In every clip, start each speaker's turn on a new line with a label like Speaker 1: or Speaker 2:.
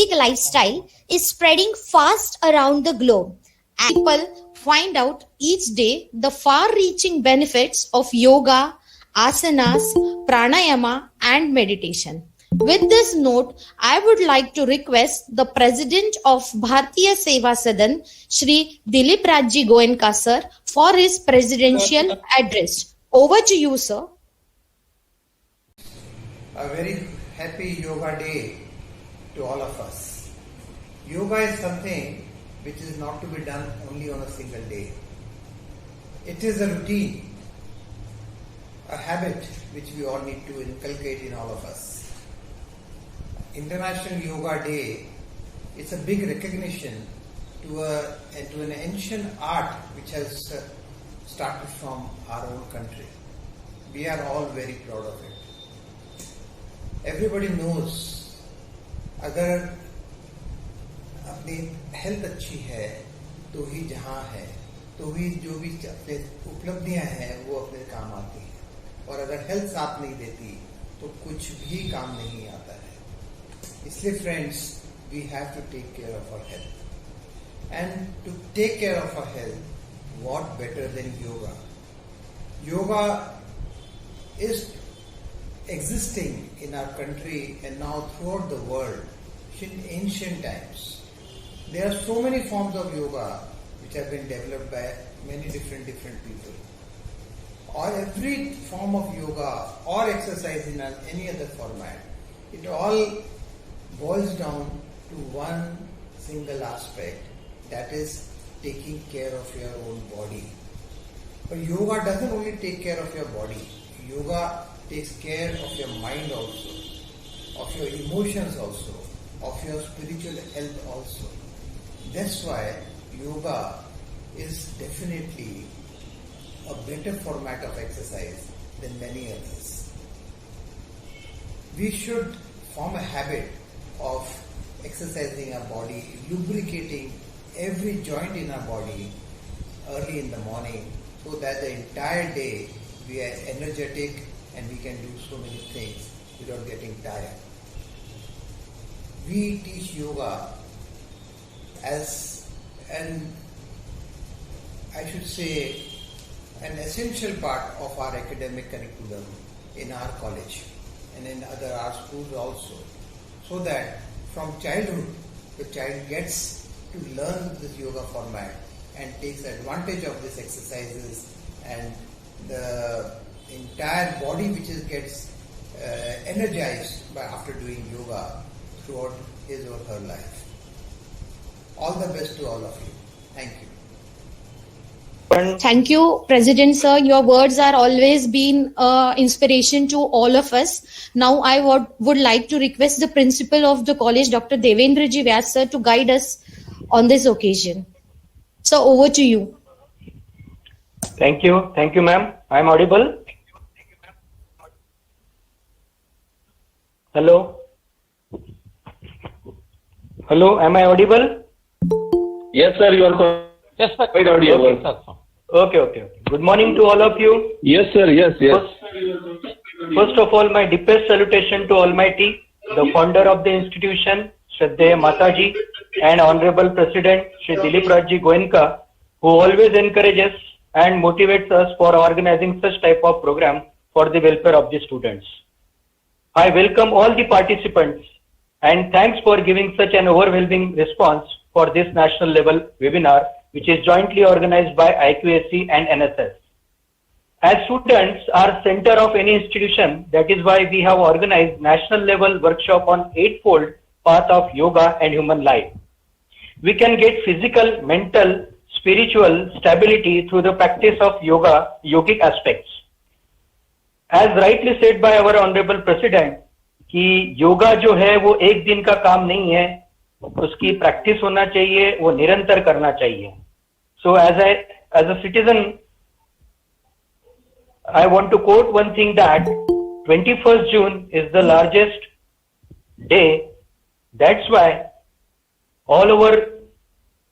Speaker 1: Vedic lifestyle is spreading fast around the globe. And people find out each day the far-reaching benefits of yoga, asanas, pranayama, and meditation. With this note, I would like to request the President of Bharatiya Seva Sadan, Shri Dilip Rajji Goenka sir, for his presidential address. Over to you, sir.
Speaker 2: A very happy Yoga Day to all of us. Yoga is something which is not to be done only on a single day. It is a routine, a habit which we all need to inculcate in all of us. International Yoga Day is a big recognition to an ancient art which has started from our own country. We are all very proud of it. Everybody knows अगर अपनी health अच्छी है तो ही जहाँ है तो ही जो भी अपने उपलब्धियां हैं वो अपने काम आती हैं, और अगर हेल्थ साथ नहीं देती तो कुछ भी काम नहीं आता है. इसलिए friends, we have to take care of our health, and to take care of our health, what better than yoga. Yoga is existing in our country and now throughout the world in ancient times. There are so many forms of yoga which have been developed by many different people. Or every form of yoga or exercise in any other format, it all boils down to one single aspect, that is taking care of your own body. But yoga doesn't only take care of your body. Yoga takes care of your mind also, of your emotions also, of your spiritual health also. That's why yoga is definitely a better format of exercise than many others. We should form a habit of exercising our body, lubricating every joint in our body early in the morning, so that the entire day we are energetic and we can do so many things without getting tired. We teach yoga as I should say, an essential part of our academic curriculum in our college and in other art schools also, so that from childhood the child gets to learn this yoga format and takes advantage of these exercises, and the entire body which gets energized after doing yoga throughout his or her life. All the best to all of you. Thank you.
Speaker 1: Thank you, President sir. Your words are always been inspiration to all of us. Now I would like to request the principal of the college, Dr. Devendra Ji Vyas sir, to guide us on this occasion. So over to you.
Speaker 3: Thank you, ma'am. I am audible. Hello, am I audible?
Speaker 4: Yes, sir, you are quite audible.
Speaker 3: Okay. Good morning to all of you.
Speaker 4: Yes, sir, yes.
Speaker 3: First of all, my deepest salutation to Almighty, the founder of the institution, Shraddheya Mataji, and Honorable President, Shri Dilip Rajji Goenka, who always encourages and motivates us for organizing such type of program for the welfare of the students. I welcome all the participants and thanks for giving such an overwhelming response for this national level webinar, which is jointly organized by IQAC and NSS. As students are center of any institution, that is why we have organized national level workshop on eightfold path of yoga and human life. We can get physical, mental, spiritual stability through the practice of yoga, yogic aspects. As rightly said by our Honorable President, कि योगा जो है वो एक दिन का काम नहीं है, उसकी प्रैक्टिस होना चाहिए, वो निरंतर करना चाहिए. So as a citizen, I want to quote one thing, that 21st June is the largest day. That's why all over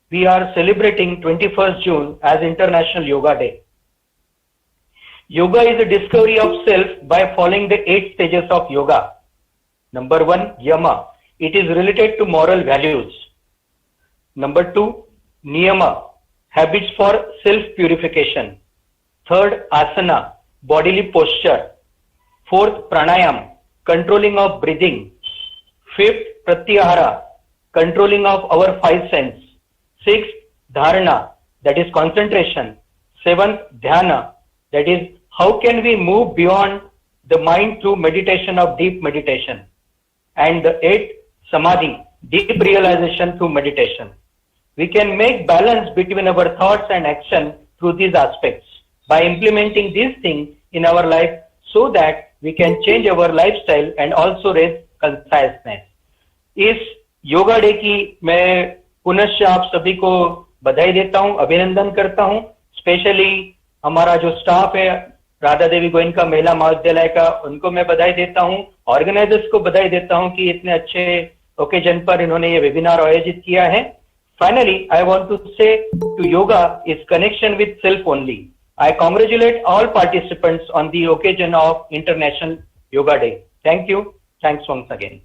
Speaker 3: we are celebrating 21st June as International Yoga Day. Yoga is a discovery of self by following the 8 stages of yoga. Number 1, Yama. it is related to moral values. Number 2, niyama, habits for self-purification. Third, asana, bodily posture. Fourth, pranayam, controlling of breathing. Fifth, pratyahara, controlling of our 5 senses. Sixth, dharana, that is concentration. Seventh, dhyana, that is how can we move beyond the mind through meditation of deep meditation. And the 8th, samadhi, deep realization through meditation. We can make balance between our thoughts and action through these aspects by implementing these things in our life so that we can change our lifestyle and also raise consciousness. इस yoga day की मैं पुनश्च आप सभी को बधाई देता हूं, अभिनंदन करता हूं। स्पेशली हमारा जो स्टाफ है राधा देवी गोयनका महिला महाविद्यालय का, उनको मैं बधाई देता हूं। ऑर्गेनाइजर्स को बधाई देता हूं कि इतने अच्छे ओकेजन पर इन्होंने ये वेबिनार आयोजित किया है। Finally, I want to say to yoga is connection with self only. I congratulate all participants on the occasion of International Yoga Day. Thank you. Thanks once again.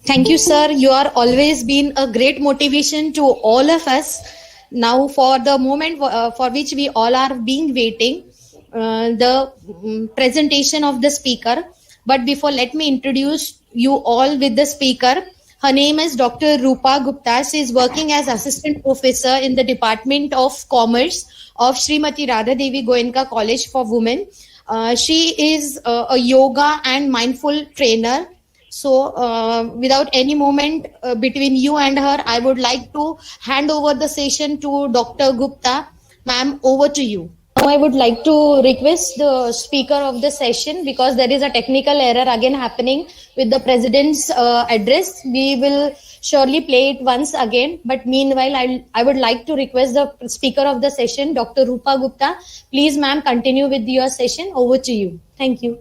Speaker 1: Thank you, sir. You are always been a great motivation to all of us. Now, for the moment for which we all are being waiting, the presentation of the speaker. But before, let me introduce you all with the speaker. Her name is Dr. Rupa Gupta. She is working as assistant professor in the Department of Commerce of Srimati Radha Devi Goenka College for Women. She is a yoga and mindful trainer. So without any moment between you and her, I would like to hand over the session to Dr. Gupta. Ma'am, over to you. Now I would like to request the speaker of the session, because there is a technical error again happening with the president's address. We will surely play it once again. But meanwhile, I would like to request the speaker of the session, Dr. Rupa Gupta. Please, ma'am, continue with your session. Over to you. Thank you.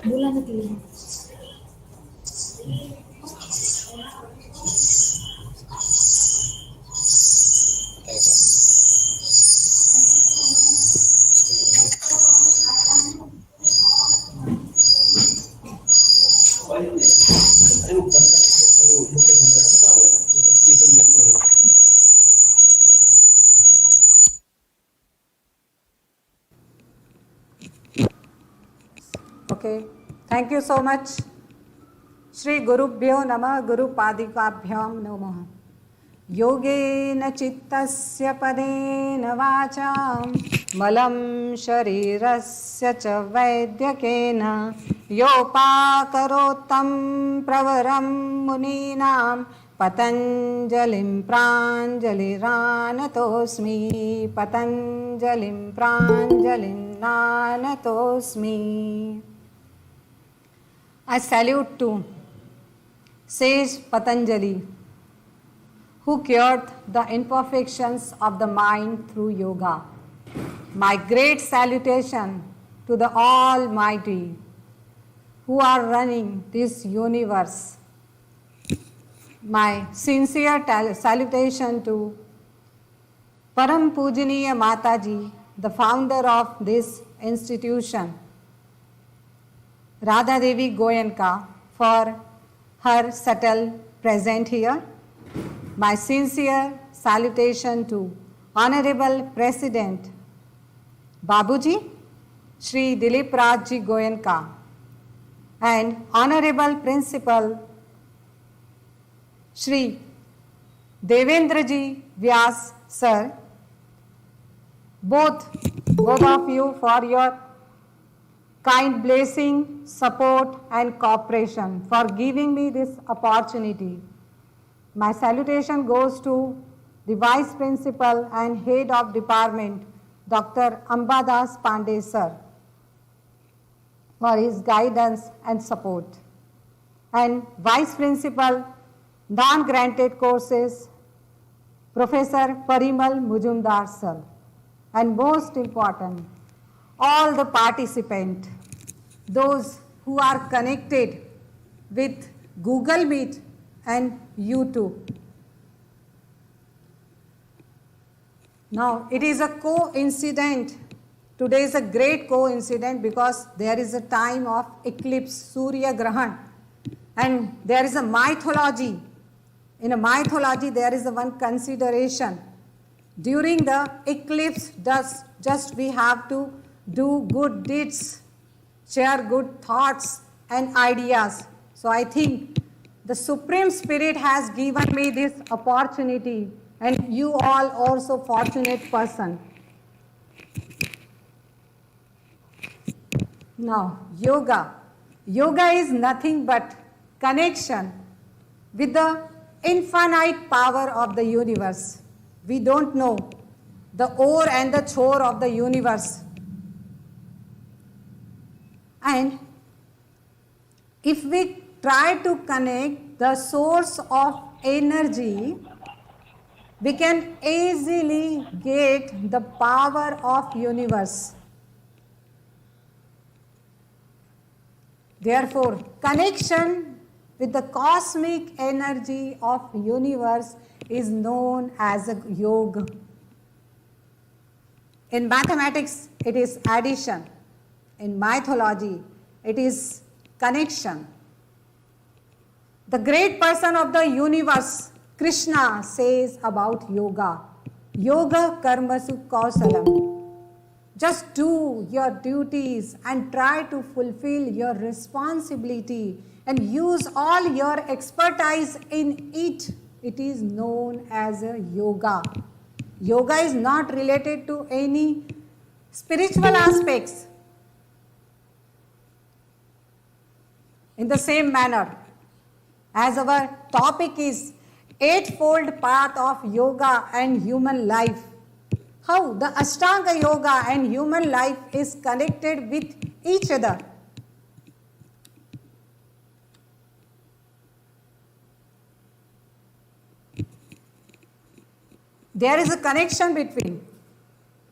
Speaker 1: बोला ना तुमने।
Speaker 5: Okay, thank you so much. Shri Gurubhyo Namah Guru Padikabhyam Namah. Yogena Chittasya Padena Vacham Malam Sharirasya Cha Vaidyakena Yopakarotam Pravaram Muninam Patanjalim Pranjaliranatosmi Patanjalim Pranjalinanatosmi. I salute to Sage Patanjali, who cured the imperfections of the mind through yoga. My great salutation to the Almighty, who are running this universe. My sincere salutation to Param Pujaniya Mataji, the founder of this institution, Radha Devi Goenka, for her subtle presence here. My sincere salutation to Honorable President Babuji, Shri Dilip Rajji Goenka, and Honorable Principal Shri Devendraji Vyas Sir, both of you for your kind blessing, support and cooperation, for giving me this opportunity. My salutation goes to the Vice Principal and Head of Department, Dr. Ambadas Pandey Sir, for his guidance and support. And Vice Principal, Non-Granted Courses, Professor Parimal Mujumdar Sir. And most important, all the participants, those who are connected with Google Meet and YouTube. Now, it is a coincidence. Today is a great coincidence because there is a time of eclipse, Surya Grahan, and there is a mythology. In a mythology, there is a one consideration. During the eclipse, just we have to do good deeds, share good thoughts and ideas. So I think the Supreme Spirit has given me this opportunity, and you all also fortunate person. Now, yoga. Yoga is nothing but connection with the infinite power of the universe. We don't know the ore and the chore of the universe. And if we try to connect the source of energy, we can easily get the power of universe. Therefore, connection with the cosmic energy of universe is known as a yoga. In mathematics, it is addition. In mythology, it is connection. The great person of the universe, Krishna, says about yoga, yoga karmasu kausalam. Just do your duties and try to fulfill your responsibility and use all your expertise in it. It is known as a yoga. Yoga is not related to any spiritual aspects. In the same manner, as our topic is eightfold path of yoga and human life, how the Ashtanga yoga and human life is connected with each other. There is a connection between,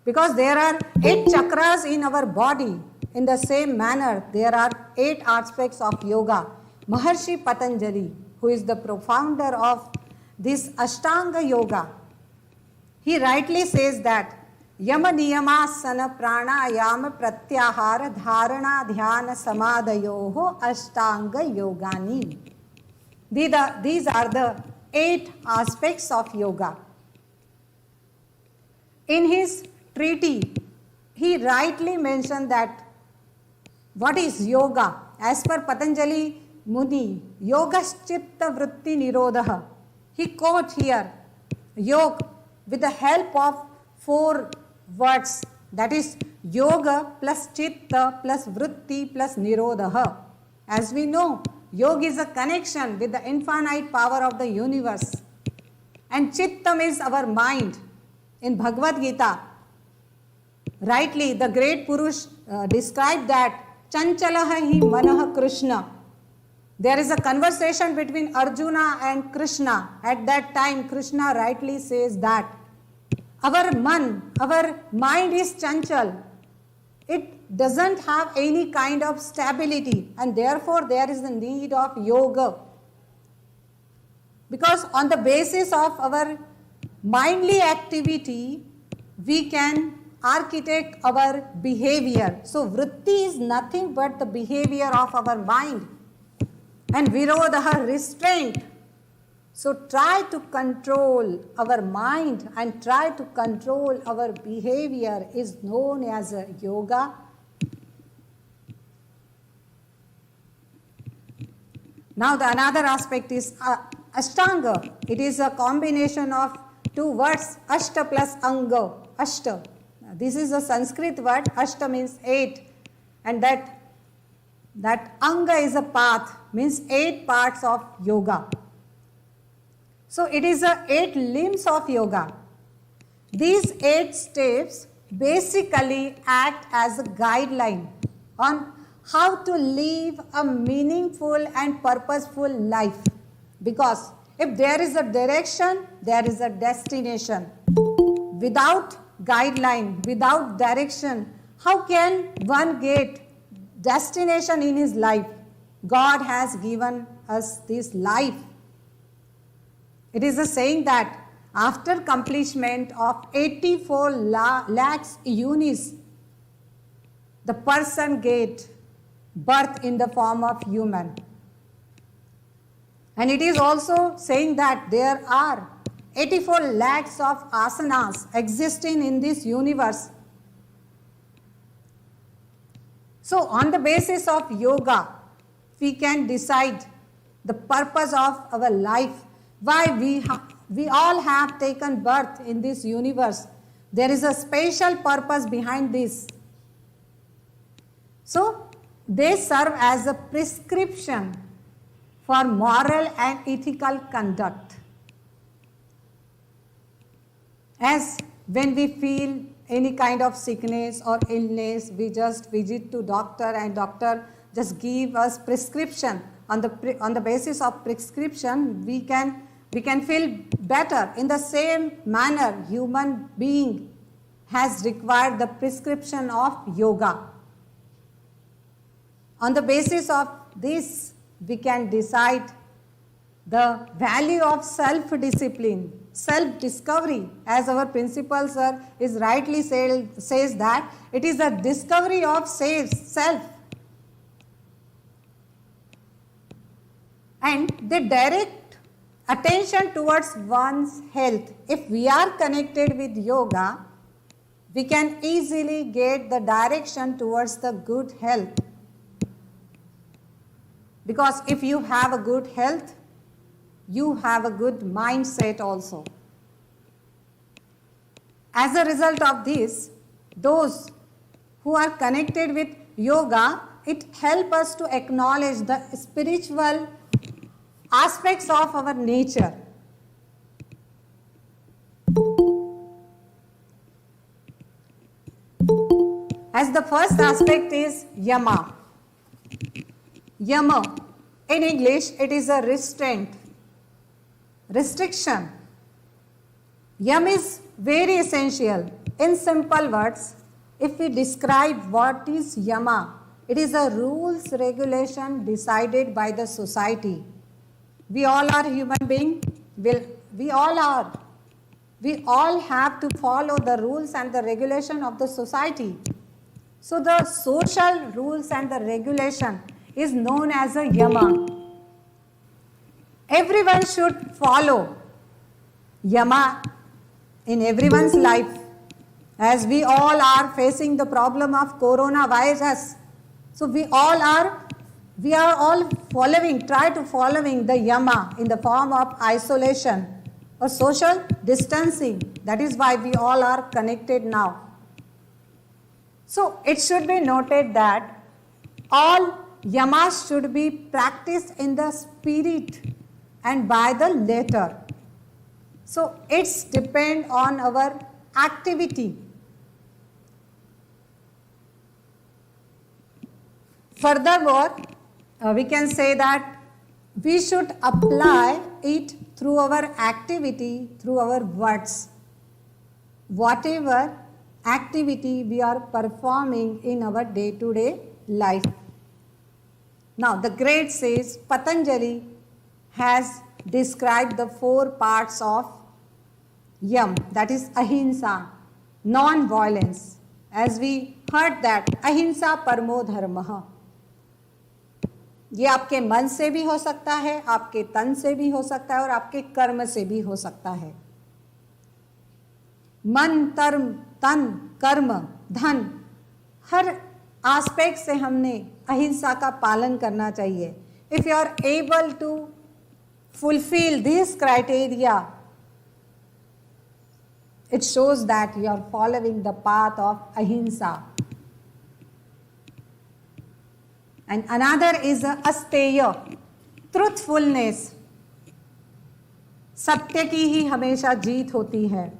Speaker 5: because there are 8 chakras in our body. In the same manner, there are 8 aspects of yoga. Maharshi Patanjali, who is the founder of this Ashtanga yoga, he rightly says that Yama Niyamasana Pranayama Pratyahara Dharana Dhyana Samadayoho Ashtanga Yogani. These are the 8 aspects of yoga. In his treatise, he rightly mentioned that what is yoga? As per Patanjali Muni, Yogaschitta Vritti Nirodha. He quotes here, yoga with the help of 4 words, that is yoga plus chitta plus vritti plus nirodha. As we know, yoga is a connection with the infinite power of the universe, and chittam is our mind. In Bhagavad Gita, rightly the great Purush described that Chanchalaha hi manah Krishna. There is a conversation between Arjuna and Krishna. At that time, Krishna rightly says that our mind is chanchal. It doesn't have any kind of stability, and therefore there is the need of yoga. Because on the basis of our mindly activity, we can architect our behavior. So vritti is nothing but the behavior of our mind, and virodha, restraint. So try to control our mind and try to control our behavior is known as a yoga. Now the another aspect is Ashtanga. It is a combination of two words, Ashta plus Anga. Ashta. This is a Sanskrit word. Ashta means 8, and that Anga is a path, means 8 parts of yoga. So it is a 8 limbs of yoga. These 8 steps basically act as a guideline on how to live a meaningful and purposeful life. Because if there is a direction, there is a destination. Without guideline, without direction, how can one get destination in his life? God has given us this life. It is a saying that after accomplishment of 84 lakhs yonis, the person get birth in the form of human. And it is also saying that there are 84 lakhs of asanas existing in this universe. So on the basis of yoga, we can decide the purpose of our life, why we all have taken birth in this universe. There is a special purpose behind this. So they serve as a prescription for moral and ethical conduct. As when we feel any kind of sickness or illness, we just visit to doctor and doctor just give us prescription. On the basis of prescription, we can feel better. In the same manner, human being has required the prescription of yoga. On the basis of this, we can decide the value of self-discipline, self-discovery, as our principal sir is rightly says that it is a discovery of self. And they direct attention towards one's health. If we are connected with yoga, we can easily get the direction towards the good health. Because if you have a good health, you have a good mindset also. As a result of this, those who are connected with yoga, it helps us to acknowledge the spiritual aspects of our nature. As the first aspect is yama. Yama, in English, it is a restraint, restriction. Yam is very essential. In simple words, if we describe what is yama, it is a rules regulation decided by the society. We all are human beings. We all are. We all have to follow the rules and the regulation of the society. So the social rules and the regulation is known as a yama. Everyone should follow yama in everyone's life. As we all are facing the problem of coronavirus, so we are all try to following the yama in the form of isolation or social distancing. That is why we all are connected now. So it should be noted that all yamas should be practiced in the spirit and by the letter. So it's depend on our activity. Furthermore, we can say that we should apply it through our activity, through our words. Whatever activity we are performing in our day-to-day life. Now, the great sage Patanjali has described the 4 parts of yam, that is ahimsa, non-violence. As we heard that ahimsa parmo dharmah. ये आपके मन से भी हो सकता है, आपके तन से भी हो सकता है और आपके कर्म से भी हो सकता है. मन, तन, कर्म, धन, हर एस्पेक्ट से हमने अहिंसा का पालन करना चाहिए. If you are able to fulfil this criteria, it shows that you are following the path of ahimsa. And another is asteya, truthfulness. सत्य की ही हमेशा जीत होती है.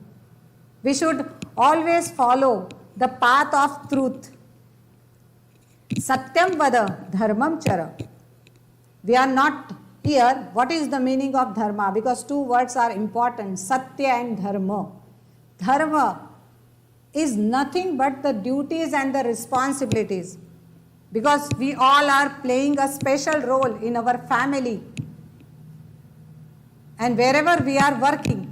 Speaker 5: We should always follow the path of truth. Satyam vada dharmam chara. We are not here. What is the meaning of dharma? Because 2 words are important, satya and dharma. Dharma is nothing but the duties and the responsibilities. Because we all are playing a special role in our family. And wherever we are working,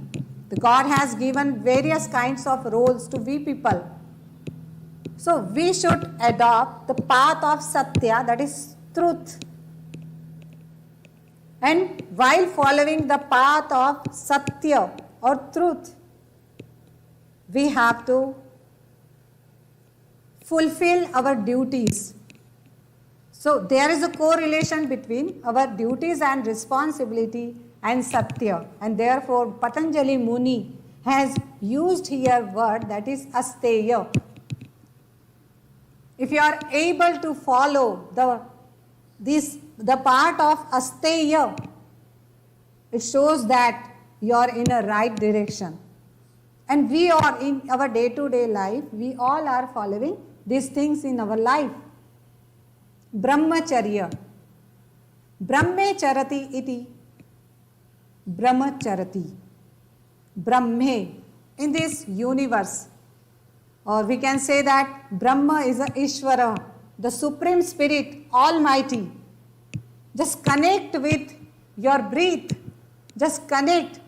Speaker 5: God has given various kinds of roles to we people. So we should adopt the path of satya, that is truth. And while following the path of satya or truth, we have to fulfill our duties. So there is a correlation between our duties and responsibility and satya, and therefore Patanjali Muni has used here word that is asteya. If you are able to follow the part of asteya, it shows that you are in a right direction. And we are in our day-to-day life, we all are following these things in our life. Brahmacharya. Brahme charati iti. Brahmacharati. Brahme. In this universe. Or we can say that Brahma is a Ishvara, the Supreme Spirit, Almighty. Just connect with your breath. Just connect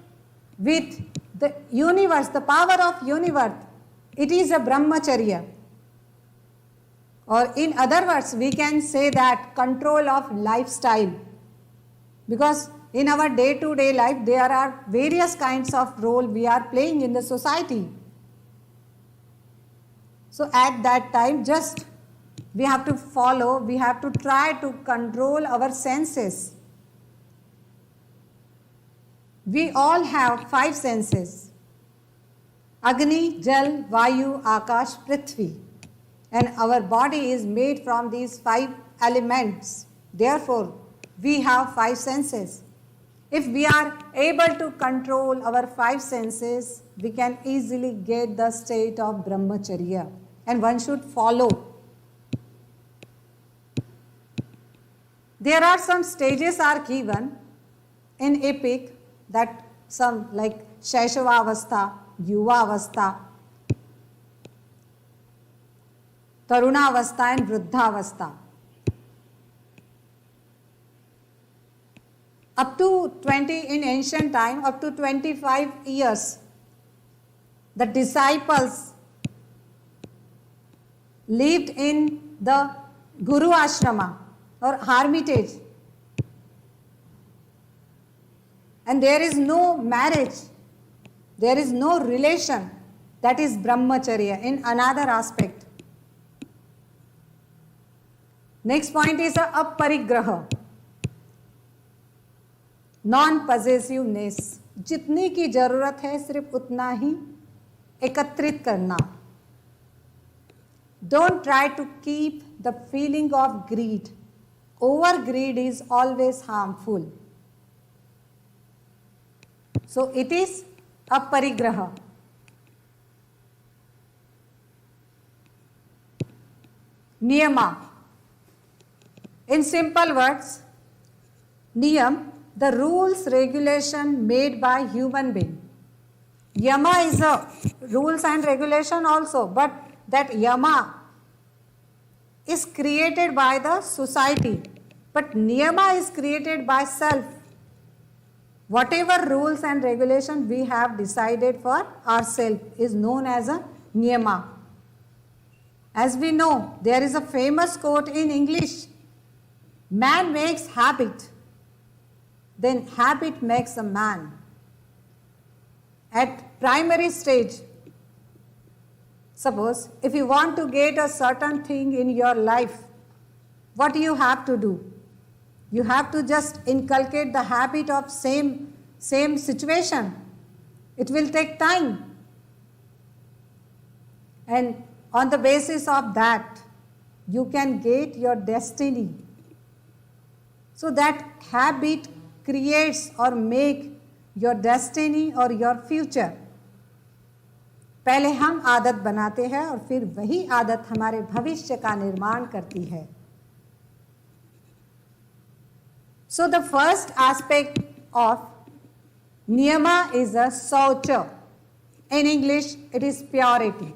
Speaker 5: with the universe, the power of universe. It is a Brahmacharya. Or in other words, we can say that control of lifestyle. Because in our day-to-day life, there are various kinds of role we are playing in the society. So at that time, just we have to follow, we have to try to control our senses. We all have 5 senses. Agni, Jal, Vayu, Akash, Prithvi. And our body is made from these 5 elements. Therefore, we have 5 senses. If we are able to control our 5 senses, we can easily get the state of Brahmacharya. And one should follow. There are some stages are given in epic, that some like Shaishava-avastha, Yuva-avastha, Taruna-avastha and Vruddha-avastha. Up to 20 in ancient time, up to 25 years, the disciples lived in the Guru Ashrama or hermitage. And there is no marriage, there is no relation. That is Brahmacharya in another aspect. Next point is aparigraha, non-possessiveness. जितनी की जरूरत है सिर्फ उतना ही एकत्रित करना. Don't try to keep the feeling of greed. Over greed is always harmful. So it is aparigraha. Niyama. In simple words, niyam, the rules, regulation made by human being. Yama is a rules and regulation also, but that yama is created by the society, but niyama is created by self. Whatever rules and regulation we have decided for ourselves is known as a niyama. As we know, there is a famous quote in English: man makes habit, then habit makes a man. At primary stage, suppose if you want to get a certain thing in your life, what you have to do? You have to just inculcate the habit of same situation. It will take time. And on the basis of that, you can get your destiny. So that habit creates or make your destiny or your future. पहले हम आदत बनाते हैं और फिर वही आदत हमारे भविष्य का निर्माण करती है. So the first aspect of niyama is a saucha. In English, it is purity.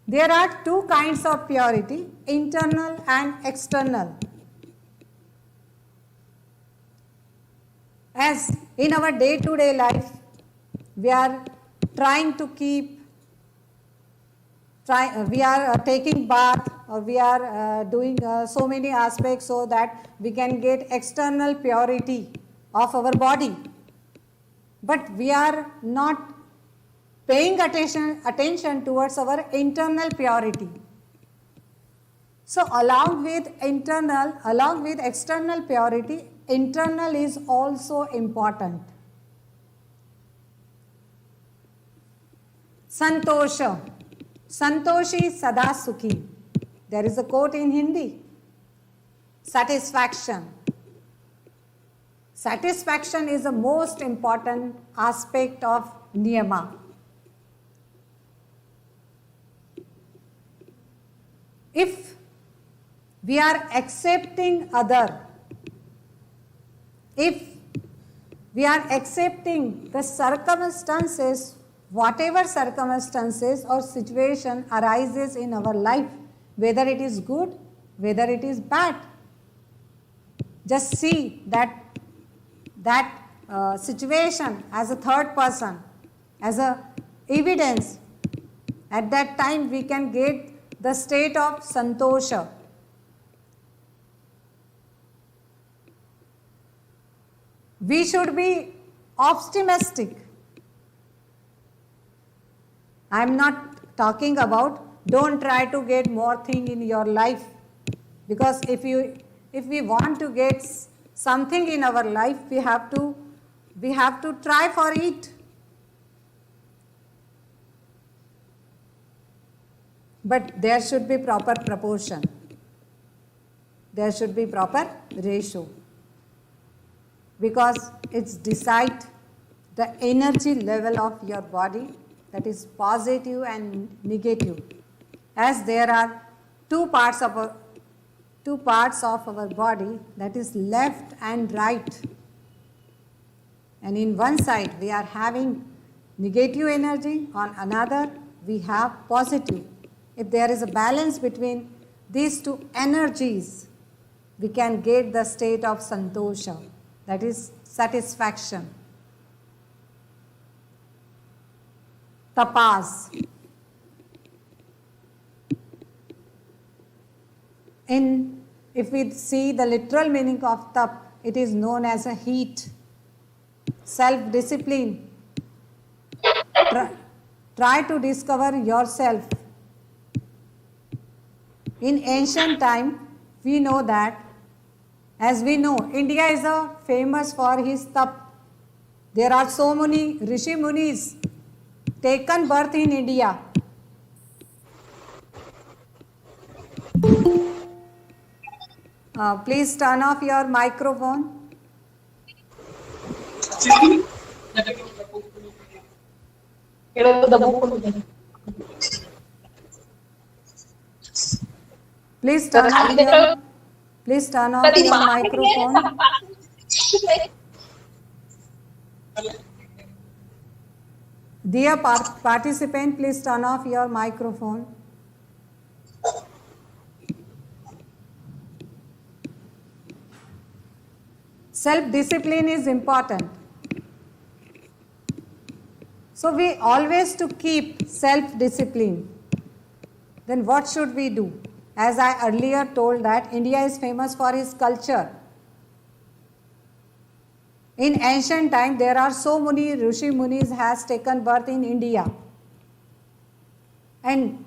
Speaker 5: There are two kinds of purity, internal and external. As in our day-to-day life, we are trying to we are taking bath, or we are doing so many aspects so that we can get external purity of our body. But we are not paying attention towards our internal purity. So along with external purity, internal is also important. Santosha. Santoshi sada sukhi. There is a quote in Hindi. Satisfaction. Satisfaction is the most important aspect of niyama. If we are accepting other, if we are accepting the circumstances, whatever circumstances or situation arises in our life, whether it is good, whether it is bad, just see that situation as a third person, as a evidence. At that time we can get the state of santosha. We should be optimistic. I am not talking about don't try to get more thing in your life, because if we want to get something in our life, we have to try for it. But there should be proper proportion. There should be proper ratio, because it's decide the energy level of your body, that is positive and negative. As there are two parts of our body, that is left and right. And in one side we are having negative energy, on another we have positive. If there is a balance between these two energies, we can get the state of santosha, that is satisfaction. Tapas. If we see the literal meaning of tap, it is known as a heat, self-discipline. Try to discover yourself. In ancient time, we know that, as we know, India is famous for his tap. There are so many Rishi Munis taken birth in India. Please turn off your microphone. Please turn off your microphone. Dear participant, please turn off your microphone. Self-discipline is important. So we always to keep self-discipline. Then what should we do? As I earlier told that India is famous for its culture. In ancient time, there are so many Rishi Munis has taken birth in India. And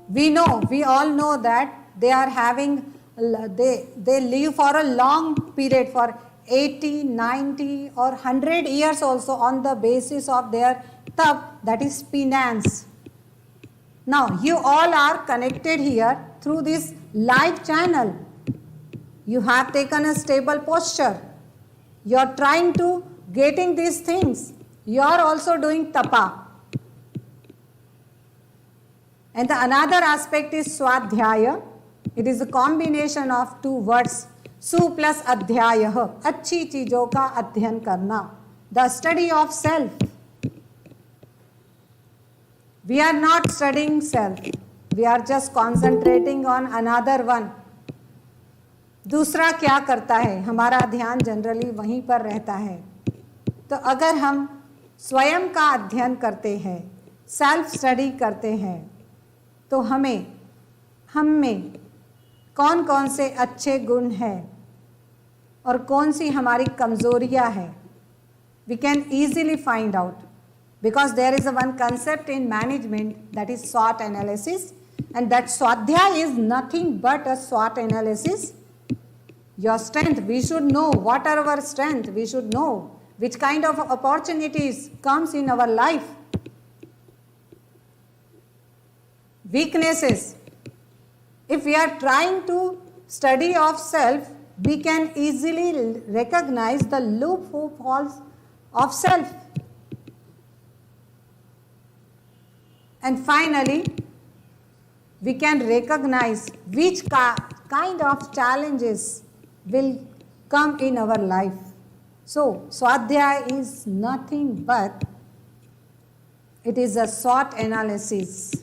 Speaker 5: we all know that they are having, they live for a long period, for 80, 90 or 100 years also on the basis of their tap, that is penance. Now, you all are connected here through this live channel. You have taken a stable posture. You are trying to getting these things. You are also doing tapa. And the another aspect is swadhyaya. It is a combination of two words, su plus adhyayah, अच्छी चीजों का अध्ययन करना, the study of self. We are not studying self. We are just concentrating on another one. दूसरा क्या करता है, हमारा ध्यान जनरली वहीं पर रहता है. तो अगर हम स्वयं का अध्ययन करते हैं, सेल्फ स्टडी करते हैं, तो हम में कौन कौन से अच्छे गुण हैं और कौन सी हमारी कमजोरियां हैं, we can easily find out. Because there is a one concept in management, that is SWOT analysis, and that swadhyaya is nothing but a SWOT analysis. Your strength, we should know what are our strength, we should know which kind of opportunities comes in our life. Weaknesses, if we are trying to study of self, we can easily recognize the loopholes of self. And finally, we can recognize which kind of challenges will come in our life. So, Swadhyaya is nothing but, it is a SWOT analysis.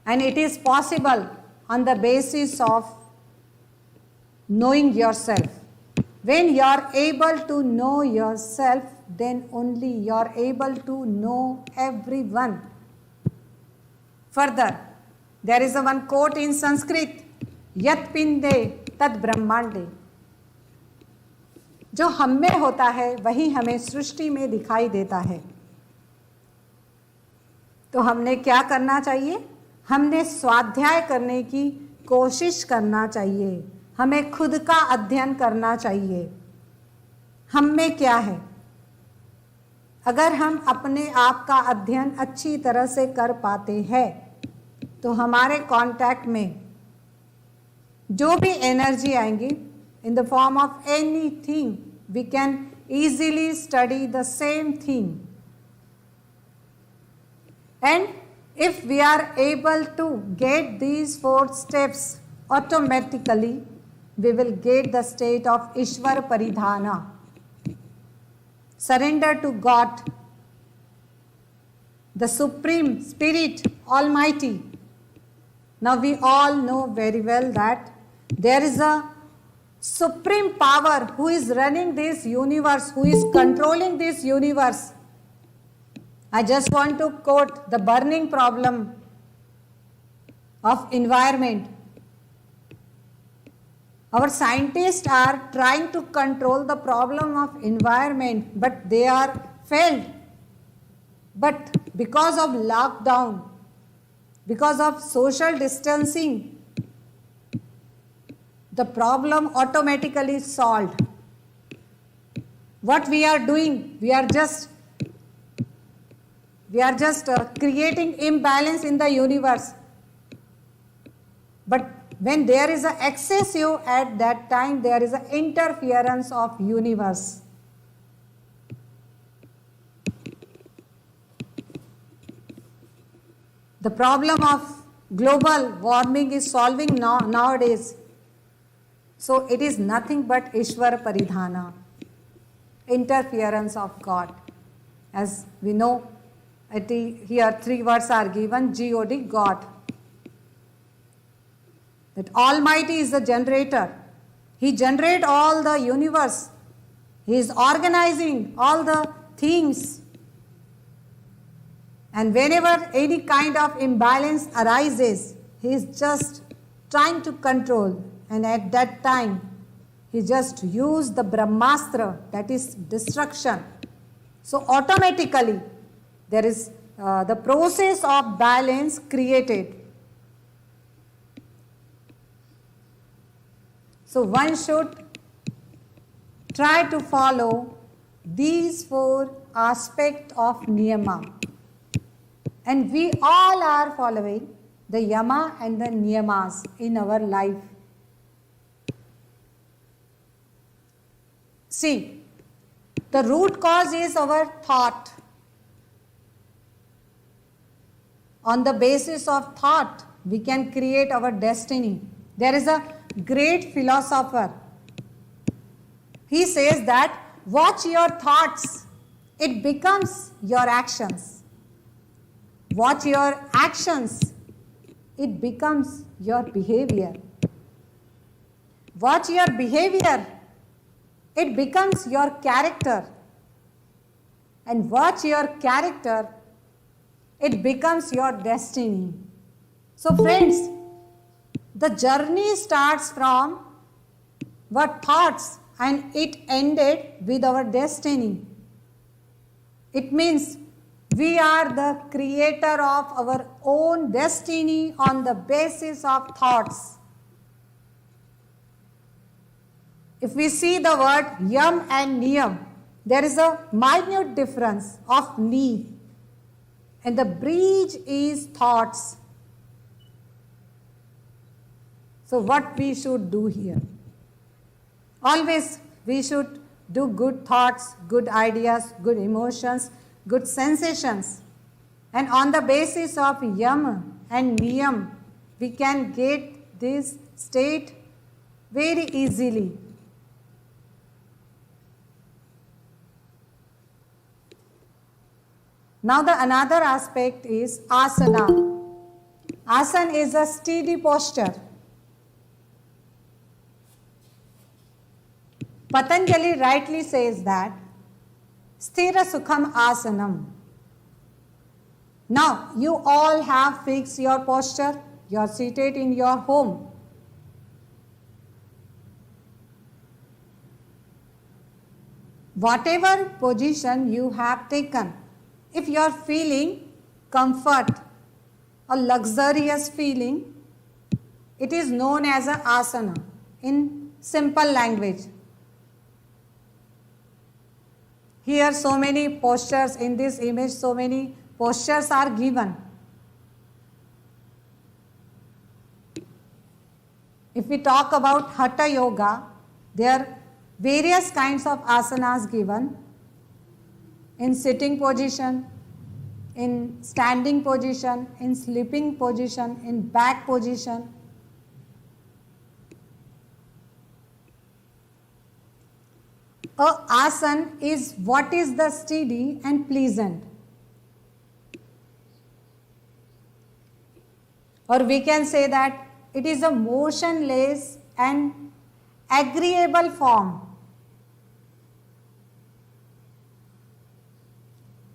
Speaker 5: And it is possible on the basis of knowing yourself. When you are able to know yourself, then only you are able to know everyone. Further, there is a one quote in Sanskrit, Yat pinde tad brahmande. जो हम में होता है वही हमें सृष्टि में दिखाई देता है. तो हमने क्या करना चाहिए? हमने स्वाध्याय करने की कोशिश करना चाहिए. हमें खुद का अध्ययन करना चाहिए. हम में क्या है? अगर हम अपने आप का अध्ययन अच्छी तरह से कर पाते हैं, तो हमारे कांटेक्ट में जो भी एनर्जी आएंगी, in the form of anything, we can easily study the same thing. And if we are able to get these 4 steps, automatically we will get the state of Ishwar Paridhana. Surrender to God, the Supreme Spirit, Almighty. Now we all know very well that there is a supreme power who is running this universe, who is controlling this universe. I just want to quote the burning problem of environment. Our scientists are trying to control the problem of environment, but they are failed. But because of lockdown, because of social distancing, the problem automatically solved. What we are doing, we are just creating imbalance in the universe. But when there is an excessive, at that time there is an interference of universe. The problem of global warming is solving nowadays. So it is nothing but Ishwar Paridhana, interference of God. As we know, here 3 words are given, God, God. That Almighty is the generator. He generates all the universe. He is organizing all the things. And whenever any kind of imbalance arises, he is just trying to control. And at that time, he just used the Brahmastra, that is destruction. So automatically, there is the process of balance created. So one should try to follow these 4 aspects of niyama. And we all are following the yama and the niyamas in our life. See, the root cause is our thought. On the basis of thought, we can create our destiny. There is a great philosopher. He says that watch your thoughts, it becomes your actions. Watch your actions, it becomes your behavior. Watch your behavior, it becomes your character. And watch your character, it becomes your destiny. So friends, the journey starts from our thoughts and it ended with our destiny. It means we are the creator of our own destiny on the basis of thoughts. If we see the word yam and niyam, there is a minute difference of ni, and the bridge is thoughts. So what we should do here? Always we should do good thoughts, good ideas, good emotions, good sensations. And on the basis of yam and niyam, we can get this state very easily. Now the another aspect is asana. Asana is a steady posture. Patanjali rightly says that sthira sukham asanam. Now you all have fixed your posture. You are seated in your home. Whatever position you have taken, if you are feeling comfort, a luxurious feeling, it is known as an asana in simple language. Here so many postures in this image, so many postures are given. If we talk about Hatha Yoga, there are various kinds of asanas given in sitting position, in standing position, in sleeping position, in back position. A asana is what is the steady and pleasant. Or we can say that it is a motionless and agreeable form.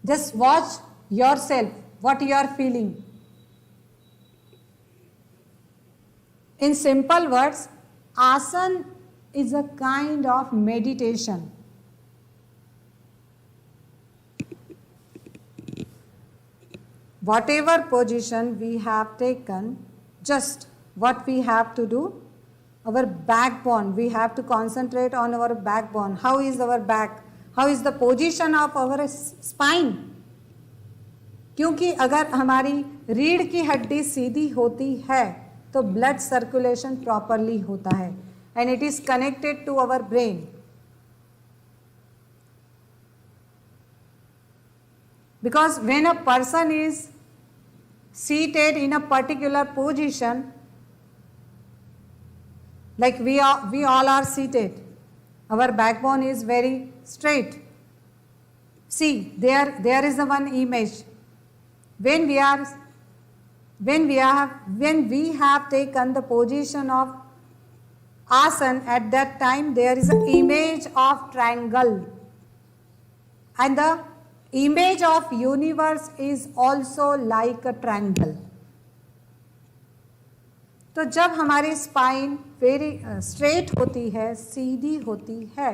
Speaker 5: Just watch yourself, what you are feeling. In simple words, asana is a kind of meditation. Whatever position we have taken, just what we have to do, our backbone, we have to concentrate on our backbone. How is our back? How is the position of our spine? क्योंकि अगर हमारी रीढ़ की हड्डी सीधी होती है तो blood circulation properly होता है and it is connected to our brain. Because when a person is seated in a particular position, like we all are seated, our backbone is very straight. See, there is the one image. When we have taken the position of asana, at that time there is an image of triangle, and the image of universe is also like a triangle. तो जब हमारी spine very straight होती है, सीधी होती है,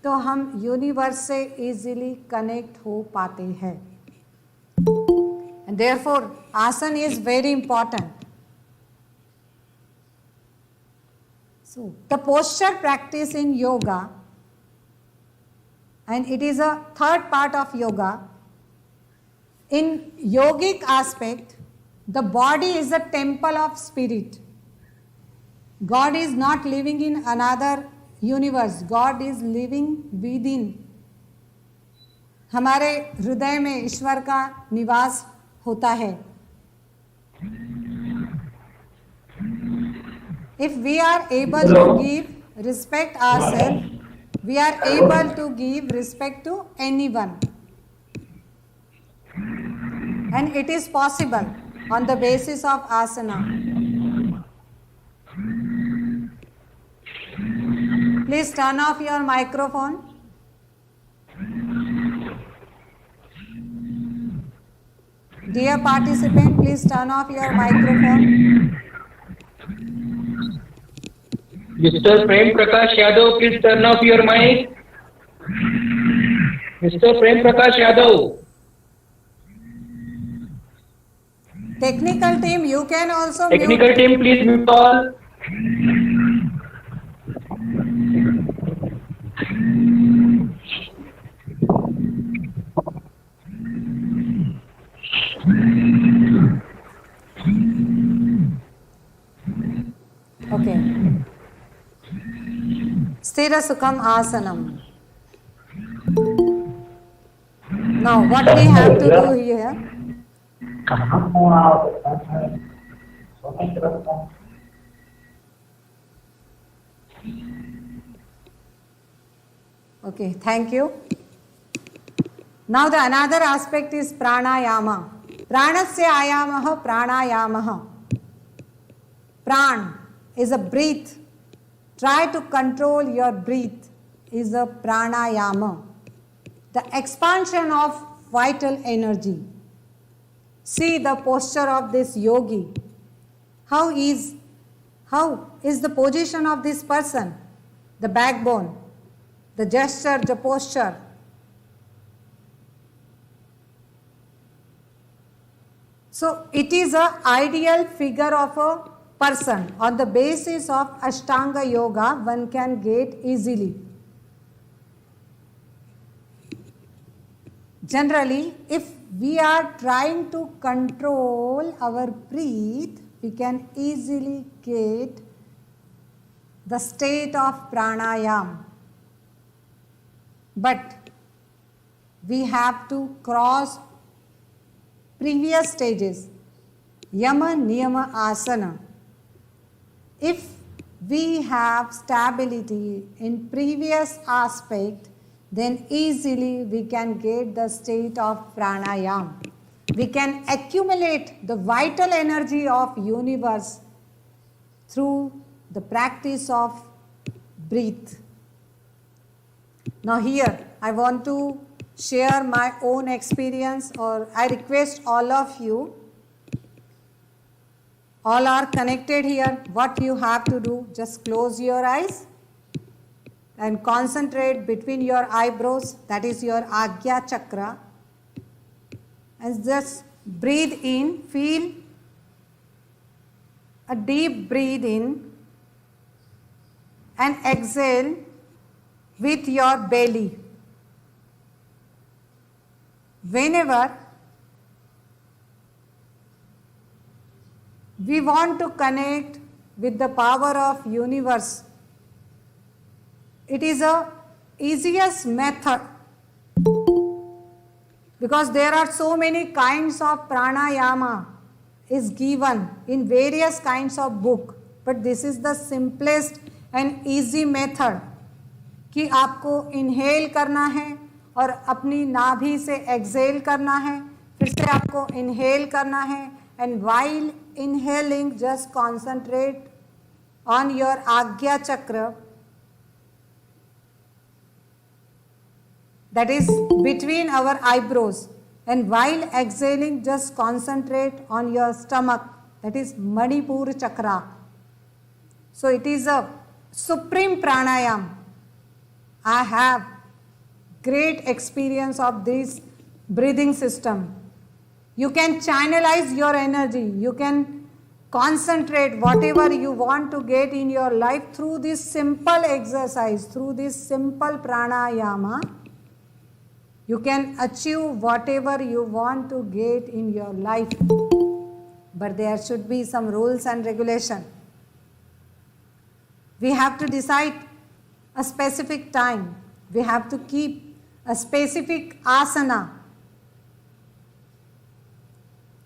Speaker 5: तो हम universe से इजीली कनेक्ट हो पाते हैं. And therefore, asana is very important. So, the posture practice in yoga, and it is a third part of yoga. In yogic aspect, the body is a temple of spirit. God is not living in another universe. God is living within. हमारे हृदय में ईश्वर का निवास होता है. If we are able to give respect ourselves, we are able to give respect to anyone. And it is possible on the basis of asana. Please turn off your microphone. Dear participant, please turn off your microphone.
Speaker 3: Mr. Prem Prakash Yadav, please turn off your mic. Mr. Prem Prakash Yadav.
Speaker 5: Technical team, you can also
Speaker 3: Technical
Speaker 5: mute.
Speaker 3: team, please mute all.
Speaker 5: Okay. Sthira Sukham Asanam. Now, what we have to do here? Okay, thank you. Now, the another aspect is pranayama. Pranasya ayamah pranayamah. Pran is a breath. Try to control your breath is a pranayama. The expansion of vital energy. See the posture of this yogi. How is the position of this person? The backbone, the gesture, the posture. So it is an ideal figure of a person. On the basis of Ashtanga Yoga, one can get easily. Generally, if we are trying to control our breath, we can easily get the state of pranayam. But we have to cross previous stages, yama, niyama, asana. If we have stability in previous aspect, then easily we can get the state of pranayam. We can accumulate the vital energy of universe through the practice of breath. Now here I want to share my own experience, or I request all of you, all are connected here. What you have to do, just close your eyes and concentrate between your eyebrows, that is your Agya Chakra, and just breathe in, feel a deep breathe in and exhale with your belly. Whenever we want to connect with the power of universe, it is a easiest method, because there are so many kinds of pranayama is given in various kinds of book, but this is the simplest and easy method कि आपको inhale करना है और अपनी नाभि से Excel करना है, फिर से आपको इनहेल करना है, and while inhaling just concentrate on your आज्ञा चक्र, that is between our eyebrows, and while exhaling just concentrate on your stomach, that is Manipur chakra. So it is a supreme pranayam. I have great experience of this breathing system. You can channelize your energy, you can concentrate whatever you want to get in your life through this simple exercise, through this simple pranayama. You can achieve whatever you want to get in your life, but there should be some rules and regulation. We have to decide a specific time. We have to keep a specific asana.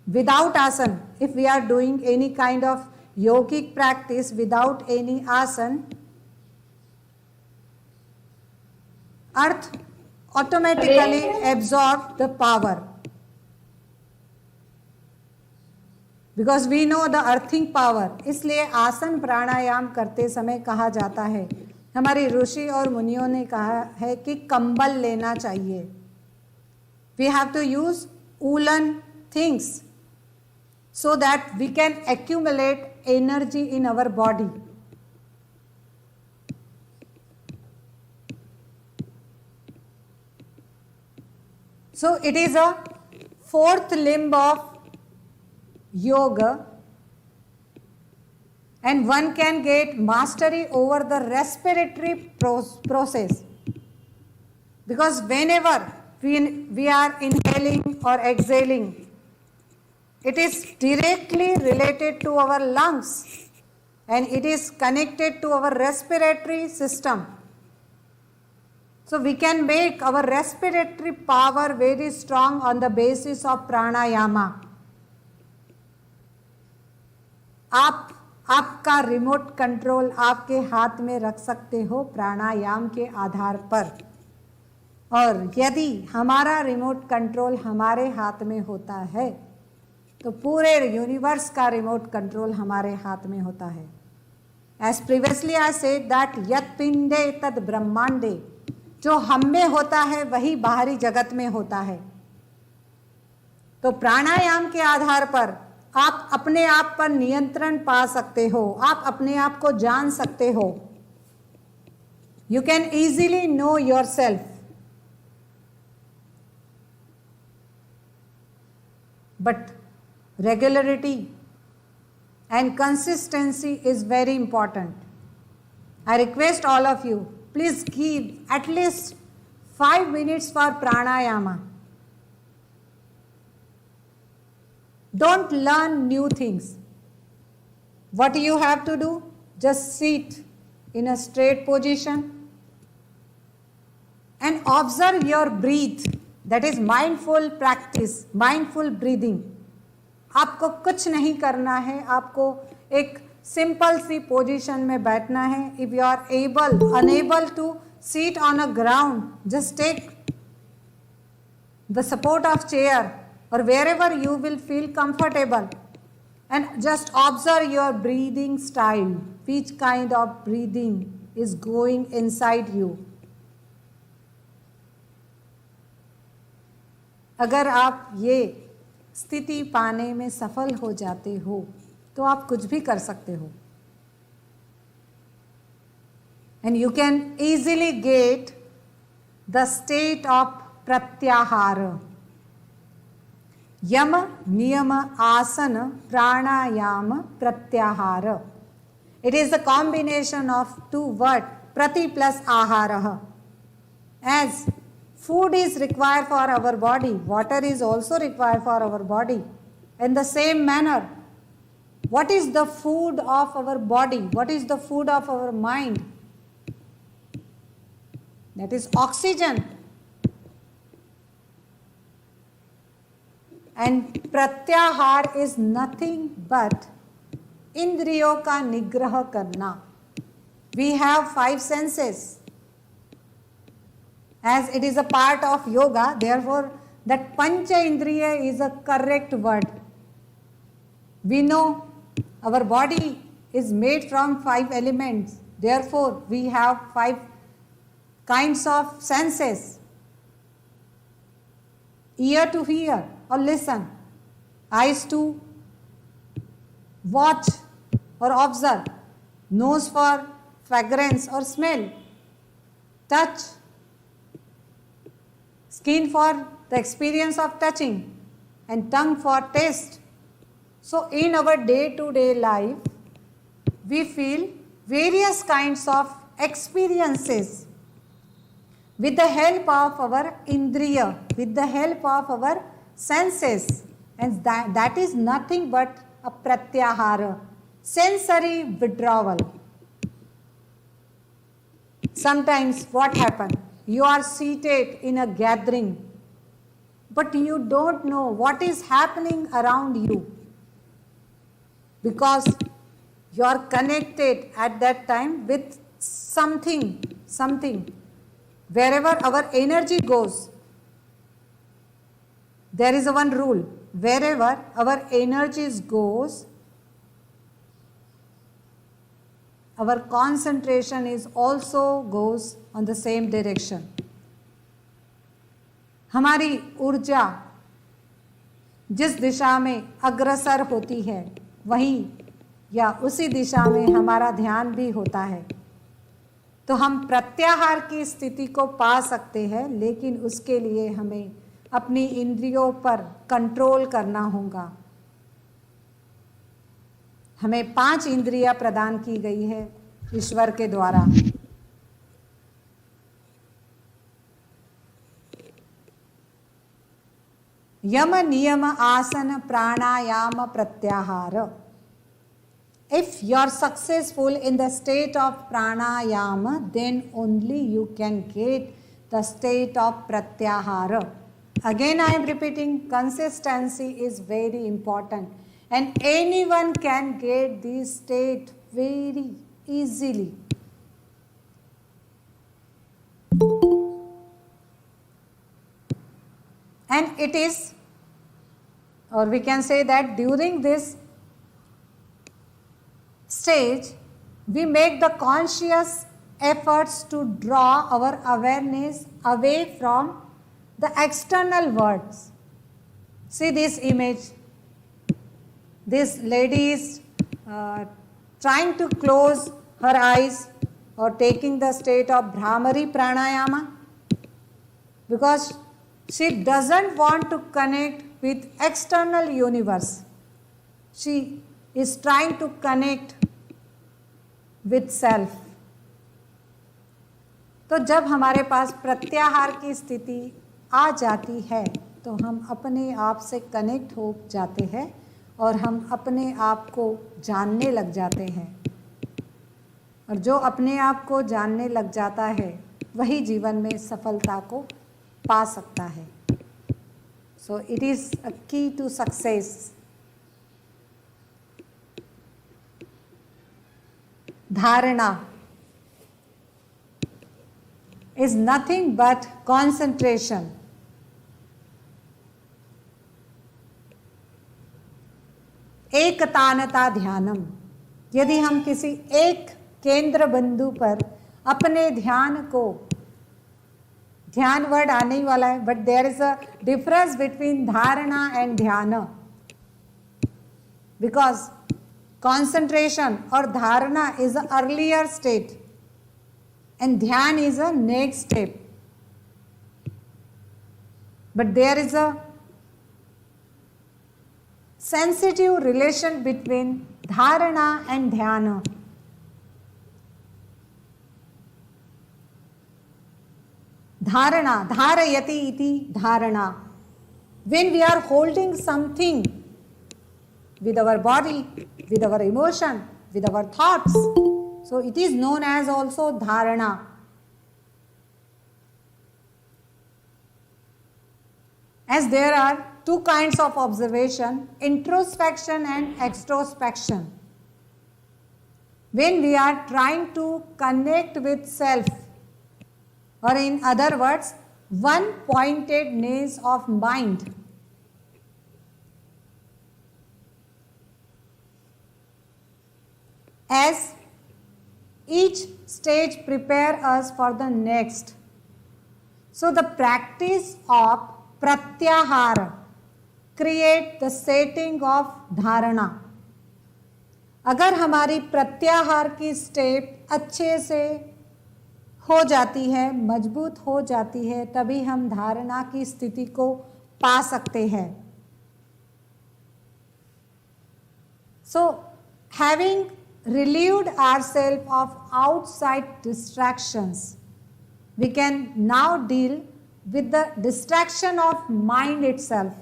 Speaker 5: Without asana, if we are doing any kind of yogic practice without any asana, earth automatically absorb the power, because we know the earthing power. इसलिए आसन प्राणायाम करते समय कहा जाता है, हमारे ऋषि और मुनियों ने कहा है कि कंबल लेना चाहिए. We have to use woolen things so that we can accumulate energy in our body. So it is a fourth limb of yoga, and one can get mastery over the respiratory process, because whenever we are inhaling or exhaling, it is directly related to our lungs and it is connected to our respiratory system. So we can make our respiratory power very strong on the basis of pranayama. आप आपका remote control आपके हाथ में रख सकते हो प्राणायाम के आधार पर, और यदि हमारा रिमोट कंट्रोल हमारे हाथ में होता है तो पूरे यूनिवर्स का रिमोट कंट्रोल हमारे हाथ में होता है. As previously I said that यत पिंडे तद ब्रह्मांडे, जो हम में होता है वही बाहरी जगत में होता है. तो प्राणायाम के आधार पर आप अपने आप पर नियंत्रण पा सकते हो, आप अपने आप को जान सकते हो. You can easily know your self. But regularity and consistency is very important. I request all of you, please give at least 5 minutes for pranayama. Don't learn new things. What you have to do? Just sit in a straight position and observe your breath. That is mindful practice, mindful breathing. आपको कुछ नहीं करना है, आपको एक simple सी position में बैठना है. If you are unable to seat on a ground, just take the support of chair or wherever you will feel comfortable, and just observe your breathing style. Which kind of breathing is going inside you? अगर आप ये स्थिति पाने में सफल हो जाते हो तो आप कुछ भी कर सकते हो. And you can easily get the state of pratyahara. यम नियम आसन प्राणायाम प्रत्याहार. It is a combination of 2 words, prati plus ahara. As food is required for our body, water is also required for our body. In the same manner, what is the food of our body? What is the food of our mind? That is oxygen. And pratyahar is nothing but इंद्रियों का निग्रह करना. We have 5 senses, as it is a part of yoga, therefore that pancha indriya is a correct word. We know our body is made from 5 elements, therefore we have 5 kinds of senses: ear to hear or listen, eyes to watch or observe, nose for fragrance or smell, touch, skin for the experience of touching, and tongue for taste. So in our day-to-day life, we feel various kinds of experiences with the help of our indriya, with the help of our senses, and that is nothing but a pratyahara, sensory withdrawal. Sometimes what happens? You are seated in a gathering, but you don't know what is happening around you, because you are connected at that time with something. Wherever our energy goes, there is one rule. Wherever our energies goes, our concentration is also goes on the same direction. हमारी ऊर्जा जिस दिशा में अग्रसर होती है, वहीं या उसी दिशा में हमारा ध्यान भी होता है. तो हम प्रत्याहार की स्थिति को पा सकते हैं, लेकिन उसके लिए हमें अपनी इंद्रियों पर कंट्रोल करना होगा. हमें 5 इंद्रियां प्रदान की गई है ईश्वर के द्वारा. यम नियम आसन प्राणायाम प्रत्याहार. If you are successful in the state of pranayama, then only you can get the state of pratyahara. Again I am repeating, consistency is very important, and anyone can get this state very easily. And it is, or we can say that during this stage, we make the conscious efforts to draw our awareness away from the external worlds. See this image. This lady is trying to close her eyes or taking the state of Bhramari Pranayama, because she doesn't want to connect with external universe. She is trying to connect with self. तो जब हमारे पास प्रत्याहार की स्थिति आ जाती है, तो हम अपने आप से कनेक्ट हो जाते हैं और हम अपने आप को जानने लग जाते हैं. और जो अपने आप को जानने लग जाता है, वही जीवन में सफलता को पा सकता है. So it is a key to success. Dharana is nothing but concentration. एकतानता ध्यानम. यदि हम किसी एक केंद्र बिंदु पर अपने ध्यान को, ध्यान वर्ड आने ही वाला है, but there is a difference between dharana and dhyan, because concentration or dharana is an earlier state and dhyan is a next step. But there is a sensitive relation between dharana and dhyana. Dharana, dharayati iti dharana. When we are holding something with our body, with our emotion, with our thoughts, so it is known as also dharana. As there are 2 kinds of observation, introspection and extrospection. When we are trying to connect with self, or in other words, one pointedness of mind. As each stage prepare us for the next. So the practice of pratyahara create the setting of dharana. अगर हमारी प्रत्याहार की step अच्छे से हो जाती है, मजबूत हो जाती है, तभी हम धारणा की स्थिति को पा सकते हैं. So having relieved ourselves of outside distractions, we can now deal with the distraction of mind itself.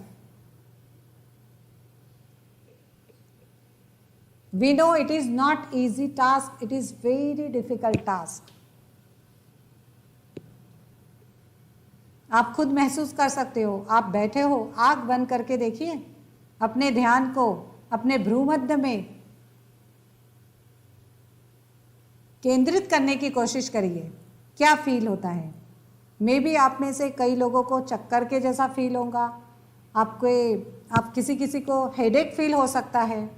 Speaker 5: We know it is not easy task, it is very difficult task. आप खुद महसूस कर सकते हो, आप बैठे हो, आंख बंद करके देखिए, अपने ध्यान को अपने भ्रूमध्य में केंद्रित करने की कोशिश करिए. क्या फील होता है? मे बी आप में से कई लोगों को चक्कर के जैसा फील होगा, आप किसी को हेडेक फील हो सकता है.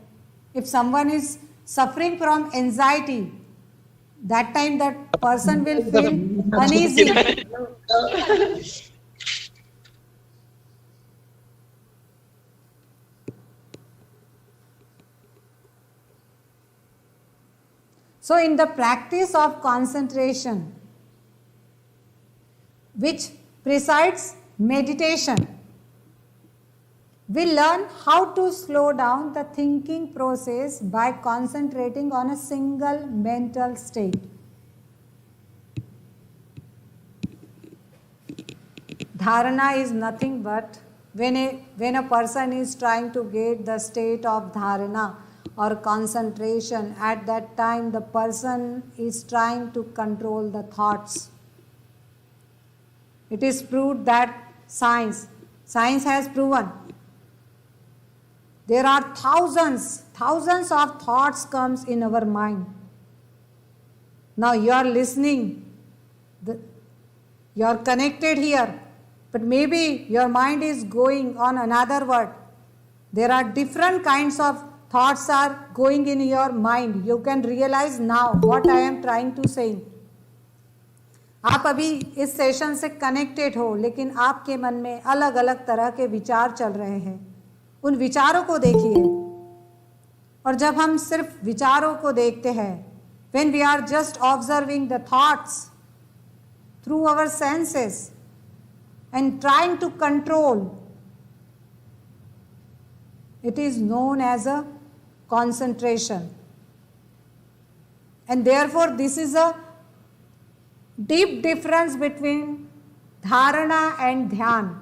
Speaker 5: If someone is suffering from anxiety, that time that person will feel uneasy. So in the practice of concentration, which precedes meditation, we learn how to slow down the thinking process by concentrating on a single mental state. Dharana is nothing but when a person is trying to get the state of dharana or concentration, at that time the person is trying to control the thoughts. It is proved that science has proven there are thousands of thoughts comes in our mind. Now you are listening, you are connected here, but maybe your mind is going on another word. There are different kinds of thoughts are going in your mind. You can realize now what I am trying to say. आप अभी इस session से connected हो, लेकिन आपके मन में अलग अलग तरह के विचार चल रहे हैं. उन विचारों को देखिए. और जब हम सिर्फ विचारों को देखते हैं, when we are just observing the thoughts through our senses and trying to control, it is known as a concentration. And therefore this is a deep difference between dharana and dhyan.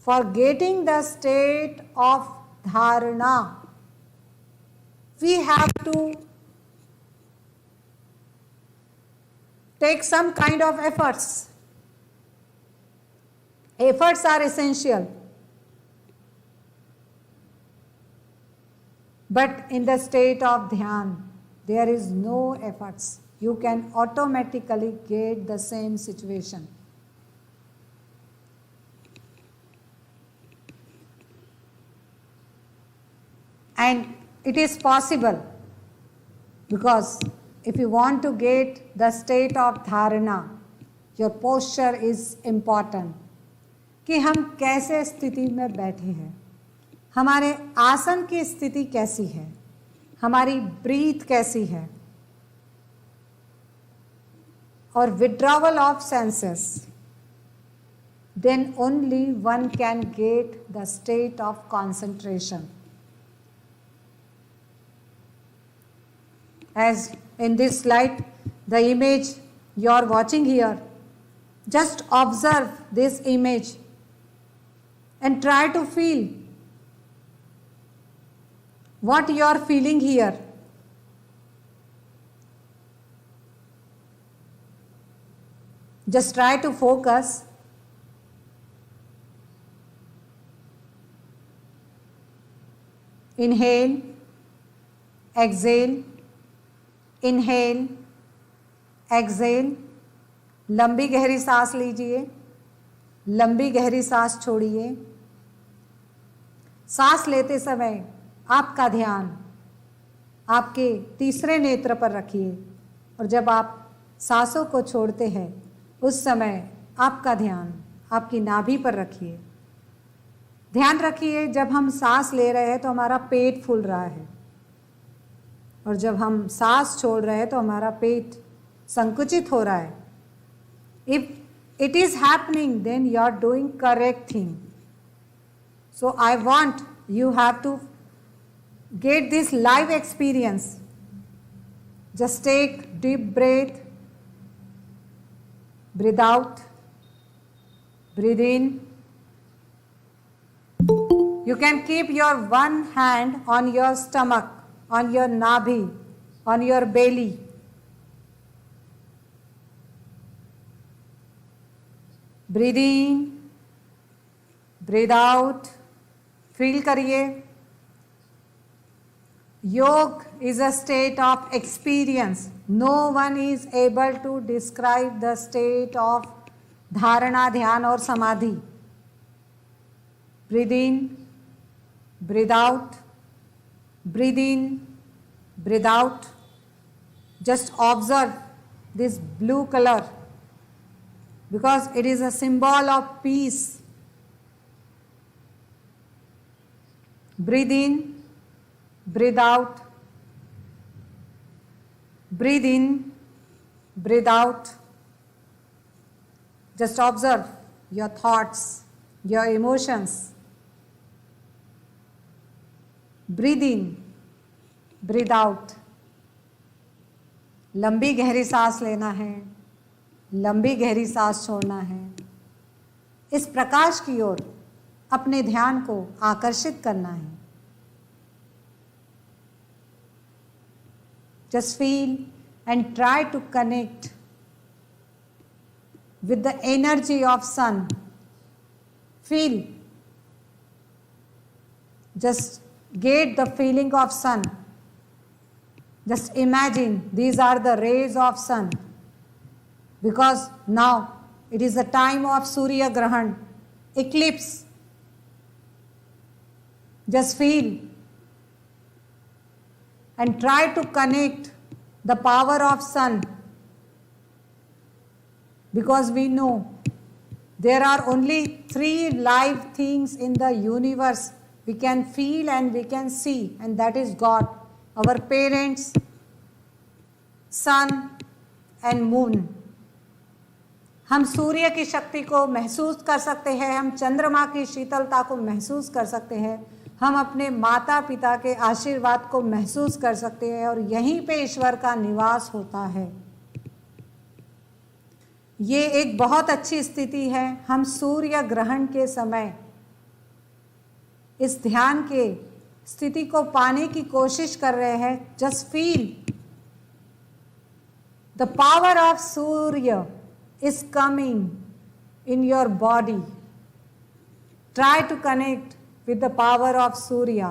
Speaker 5: For getting the state of dharana, we have to take some kind of efforts. Efforts are essential. But in the state of dhyan, there is no efforts. You can automatically get the same situation. And it is possible, because if you want to get the state of dharana, your posture is important. कि हम कैसे स्थिति में बैठे हैं, हमारे आसन की स्थिति कैसी है, हमारी ब्रीथ कैसी है, और withdrawal of senses, then only one can get the state of concentration. As in this slide, the image you are watching here, just observe this image and try to feel what you are feeling here. Just try to focus. Inhale, exhale, inhale, exhale, लंबी गहरी सांस लीजिए, लंबी गहरी सांस छोड़िए। सांस लेते समय आपका ध्यान आपके तीसरे नेत्र पर रखिए और जब आप सांसों को छोड़ते हैं उस समय आपका ध्यान आपकी नाभि पर रखिए। ध्यान रखिए, जब हम सांस ले रहे हैं तो हमारा पेट फूल रहा है और जब हम सांस छोड़ रहे हैं तो हमारा पेट संकुचित हो रहा है। If it is happening, then you are doing correct thing. So I want you have to get this live experience. Just take deep breath, breathe out, breathe in. You can keep your one hand on your stomach, on your nabi, on your belly. Breathe in, breathe out, feel करिए। Yoga is a state of experience. No one is able to describe the state of dharana, dhyan और samadhi. Breathe in, breathe out, breathe in, breathe out. Just observe this blue colour because it is a symbol of peace. Breathe in, breathe out, breathe in, breathe out. Just observe your thoughts, your emotions. Breathe in, breathe out. लंबी गहरी सांस लेना है, लंबी गहरी सांस छोड़ना है। इस प्रकाश की ओर अपने ध्यान को आकर्षित करना है। Just feel and try to connect with the energy of sun. Feel, just get the feeling of sun. Just imagine these are the rays of sun. Because now it is the time of Surya Grahan, eclipse. Just feel and try to connect the power of sun, because we know there are only 3 live things in the universe we can feel and we can see, and that is God, our parents, sun and moon. हम सूर्य की शक्ति को महसूस कर सकते हैं, हम चंद्रमा की शीतलता को महसूस कर सकते हैं, हम अपने माता पिता के आशीर्वाद को महसूस कर सकते हैं और यहीं पे ईश्वर का निवास होता है। ये एक बहुत अच्छी स्थिति है। हम सूर्य ग्रहण के समय इस ध्यान के स्थिति को पाने की कोशिश कर रहे हैं। Just feel the power of Surya is coming in your body. Try to connect with the power of Surya.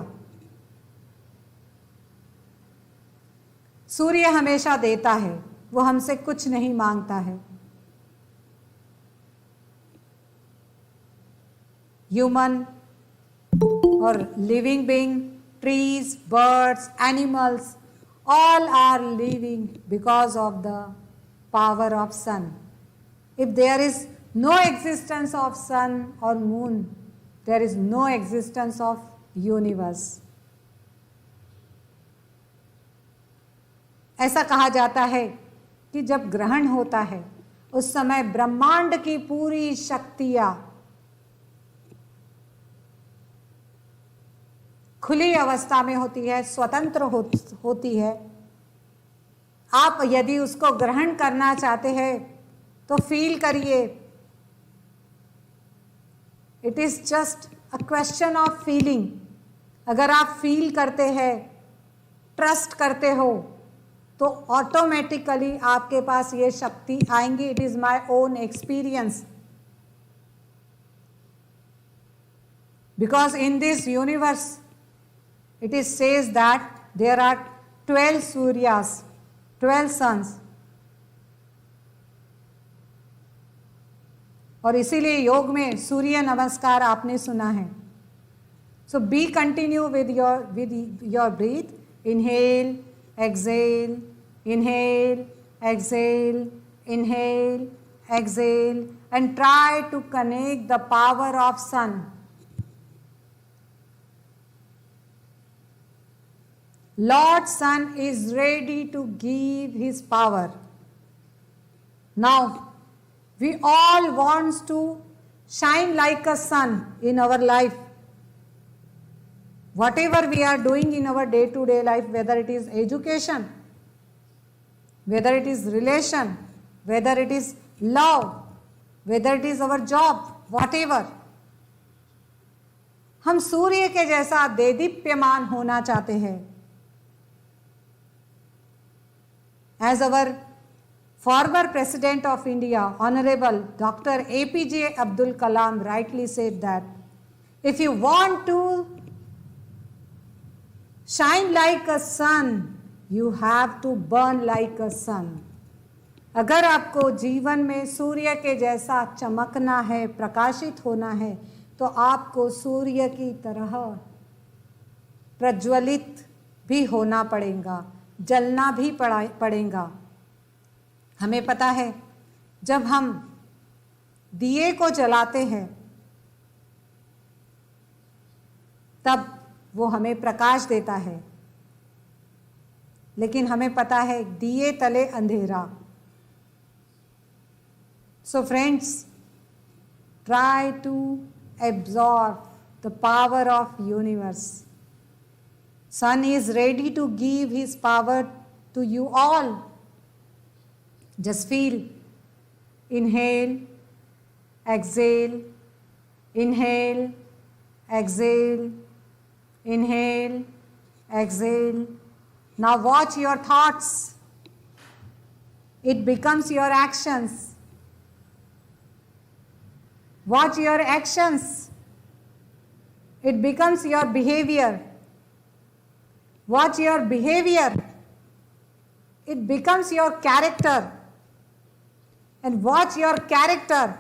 Speaker 5: सूर्य हमेशा देता है, वो हमसे कुछ नहीं मांगता है। Human or living being, trees, birds, animals, all are living because of the power of sun. If there is no existence of sun or moon, there is no existence of universe. ऐसा कहा जाता है कि जब ग्रहण होता है उस समय ब्रह्मांड की पूरी शक्तियां खुली अवस्था में होती है, स्वतंत्र होती है। आप यदि उसको ग्रहण करना चाहते हैं तो फील करिए। It is just a question of feeling. अगर आप फील करते हैं, ट्रस्ट करते हो, तो ऑटोमेटिकली आपके पास ये शक्ति आएंगी। It is my own experience, because in this universe it is says that there are 12 Suryas, 12 suns. और इसीलिए योग में सूर्य नमस्कार आपने सुना है. So be continue with your breath. Inhale, exhale, inhale, exhale, inhale, exhale, and try to connect the power of sun. Lord Sun is ready to give his power. Now, we all want to shine like a sun in our life. Whatever we are doing in our day-to-day life, whether it is education, whether it is relation, whether it is love, whether it is our job, whatever, हम सूर्य के जैसा देदीप्यमान होना चाहते हैं. As our former President of India, Honorable Dr. APJ Abdul Kalam rightly said that if you want to shine like a sun, you have to burn like a sun. अगर आपको जीवन में सूर्य के जैसा चमकना है, प्रकाशित होना है, तो आपको सूर्य की तरह प्रज्वलित भी होना पड़ेगा, जलना भी पड़ेगा. हमें पता है जब हम दिए को जलाते हैं तब वो हमें प्रकाश देता है, लेकिन हमें पता है दिए तले अंधेरा. So friends, try to absorb the power of universe. Sun is ready to give his power to you all. Just feel. Inhale, exhale, inhale, exhale, inhale, exhale. Now watch your thoughts. It becomes your actions. Watch your actions. It becomes your behavior. Watch your behavior. It becomes your character. And watch your character.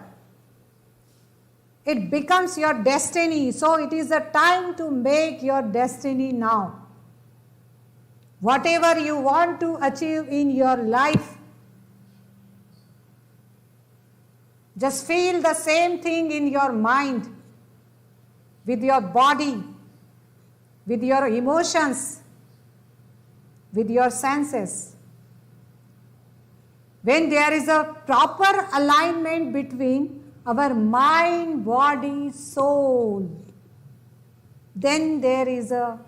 Speaker 5: It becomes your destiny. So it is a time to make your destiny now. Whatever you want to achieve in your life, just feel the same thing in your mind, with your body, with your emotions, with your senses. When there is a proper alignment between our mind, body, soul, then there is a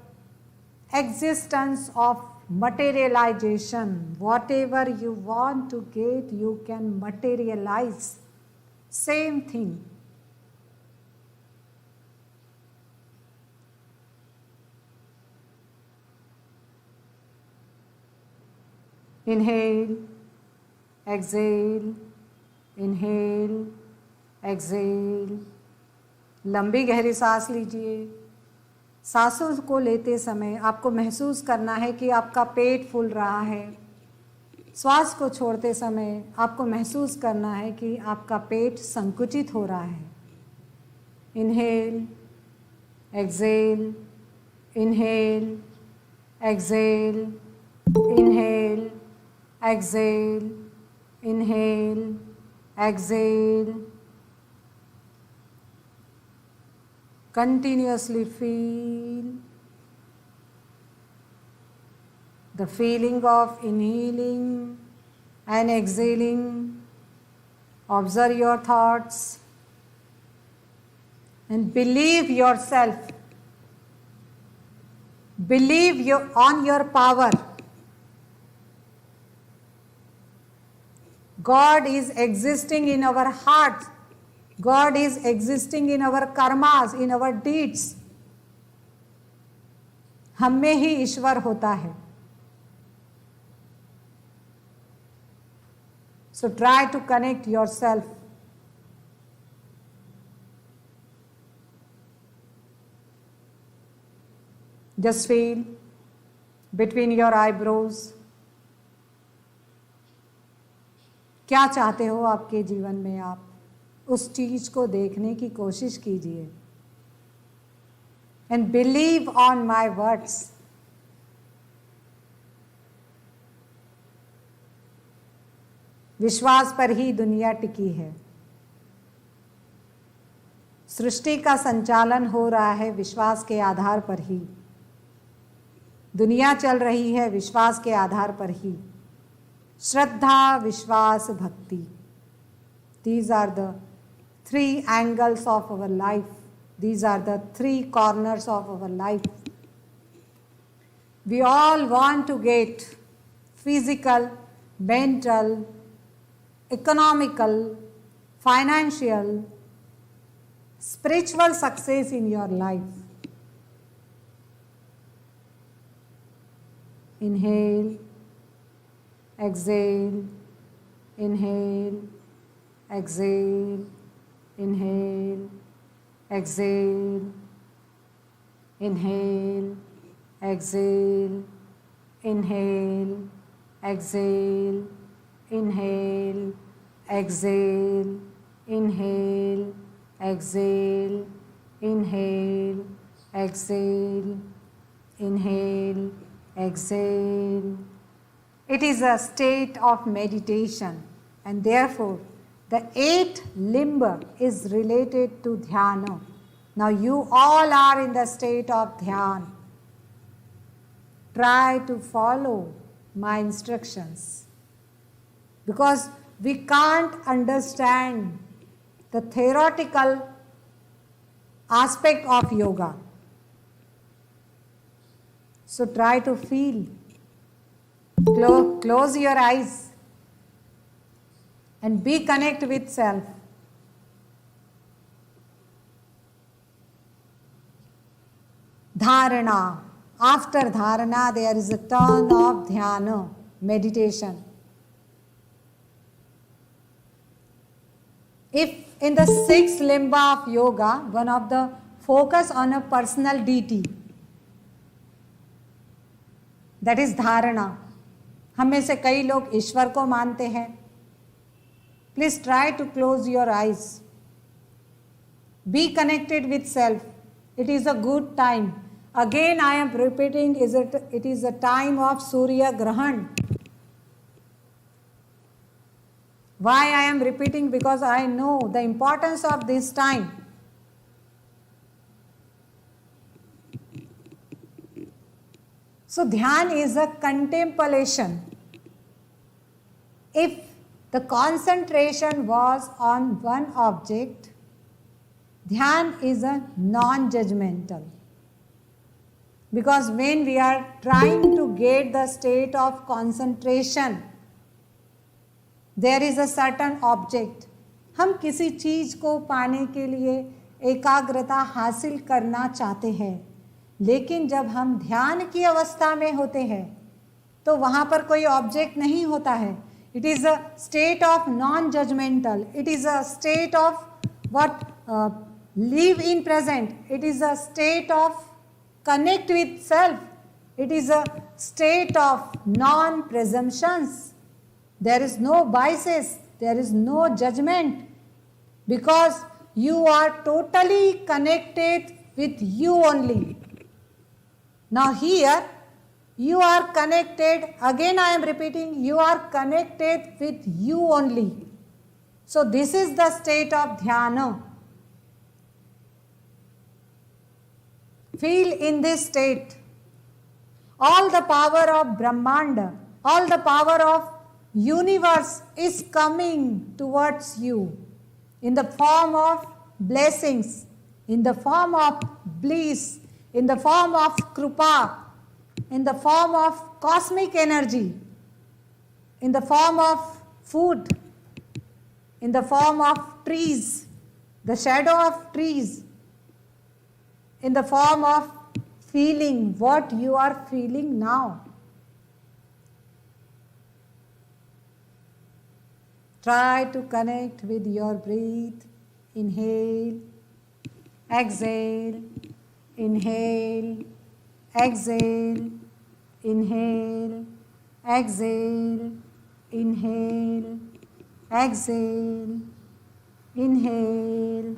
Speaker 5: existence of materialization. Whatever you want to get, you can materialize. Same thing. Inhale, exhale, inhale, exhale. लंबी गहरी सांस लीजिए. सांसों को लेते समय आपको महसूस करना है कि आपका पेट फूल रहा है. श्वास को छोड़ते समय आपको महसूस करना है कि आपका पेट संकुचित हो रहा है. Inhale, exhale, inhale, exhale, inhale, exhale, inhale, exhale. Continuously feel the feeling of inhaling and exhaling. Observe your thoughts and believe yourself. Believe on your power. God is existing in our hearts. God is existing in our karmas, in our deeds. हम में ही ईश्वर होता है. So try to connect yourself. Just feel between your eyebrows. क्या चाहते हो आपके जीवन में आप? उस चीज को देखने की कोशिश कीजिए। And believe on my words. विश्वास पर ही दुनिया टिकी है। सृष्टि का संचालन हो रहा है विश्वास के आधार पर ही। दुनिया चल रही है विश्वास के आधार पर ही। श्रद्धा, विश्वास, भक्ति, these are the three angles of our life. These are the three corners of our life. We all want to get physical, mental, economical, financial, spiritual success in your life. Inhale, exhale, inhale, exhale, inhale, exhale, inhale, exhale, inhale, exhale, inhale, exhale, inhale, exhale, inhale, exhale, inhale, exhale. It is a state of meditation, and therefore the eighth limb is related to dhyana. Now you all are in the state of dhyana. Try to follow my instructions, because we can't understand the theoretical aspect of yoga. So try to feel. Close your eyes and be connect with self. Dharana. After dharana, there is a turn of dhyana, meditation. If in the sixth limb of yoga, one of the focus on a personal deity, that is dharana. हम में से कई लोग ईश्वर को मानते हैं. Please try to close your eyes. Be connected with self. It is a good time. Again I am repeating, it is a time of Surya Grahan. Why I am repeating? Because I know the importance of this time. So dhyan is a contemplation. If the concentration was on one object, dhyan is a non-judgmental. Because when we are trying to get the state of concentration, there is a certain object. हम किसी चीज को पाने के लिए एकाग्रता हासिल करना चाहते हैं, लेकिन जब हम ध्यान की अवस्था में होते हैं तो वहाँ पर कोई ऑब्जेक्ट नहीं होता है. It is a state of non-judgmental. It is a state of live in present. It is a state of connect with self. It is a state of non-presumptions. There is no biases. There is no judgment. Because you are totally connected with you only. Now here, you are connected, again I am repeating, you are connected with you only. So this is the state of dhyana. Feel in this state. All the power of Brahmanda, all the power of universe is coming towards you in the form of blessings, in the form of bliss, in the form of krupa, in the form of cosmic energy, in the form of food, in the form of trees, the shadow of trees, in the form of feeling what you are feeling now. Try to connect with your breath. Inhale, exhale, inhale, exhale, inhale, exhale, inhale, exhale, Inhale,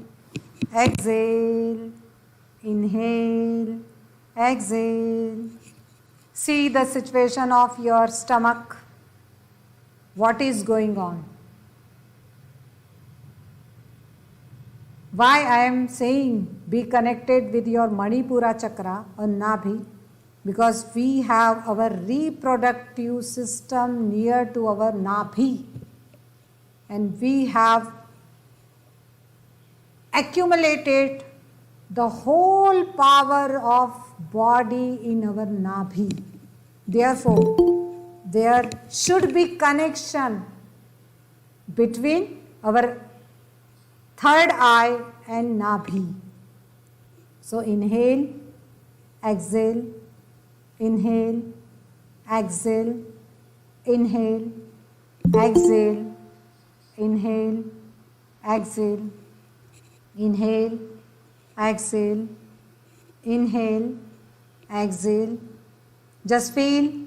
Speaker 5: exhale, inhale, exhale. See the situation of your stomach. What is going on? Why I am saying be connected with your Manipura chakra or Nabhi? Because we have our reproductive system near to our Nabhi, and we have accumulated the whole power of body in our Nabhi. Therefore, there should be connection between our third eye and Nabhi. So inhale, exhale, inhale, exhale, inhale, exhale, inhale, exhale, inhale, exhale, inhale, exhale. Just feel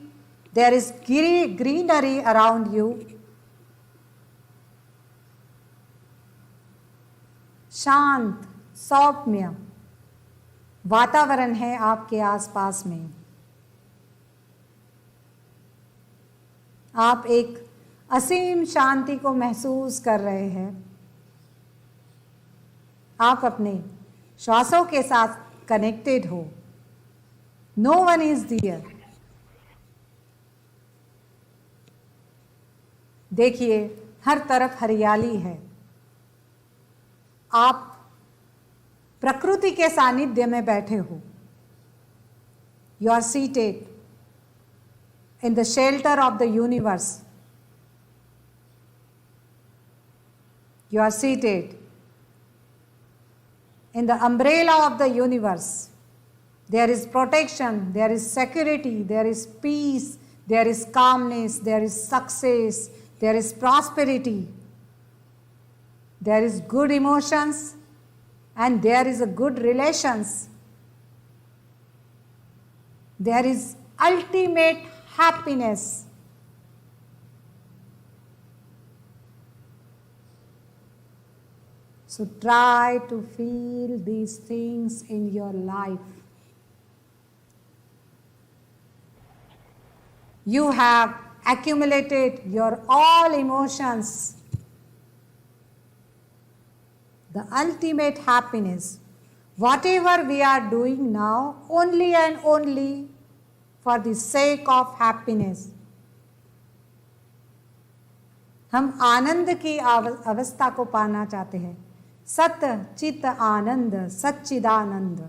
Speaker 5: there is greenery around you. शांत सौम्य वातावरण है आपके आसपास में. आप एक असीम शांति को महसूस कर रहे हैं. आप अपने श्वासों के साथ कनेक्टेड हो. नो वन इज दियर. देखिए हर तरफ हरियाली है. आप प्रकृति के सानिध्य में बैठे हो. You are seated in the shelter of the universe. You are seated in the umbrella of the universe. There is protection, there is security, there is peace, there is calmness, there is success, there is prosperity, there is good emotions, and there is a good relations. There is ultimate happiness. So try to feel these things in your life. You have accumulated your all emotions. The ultimate happiness. Whatever we are doing now, only and only for the sake of happiness. हम आनंद की अवस्था को पाना चाहते हैं. सत चित आनंद सच्चिदानंद.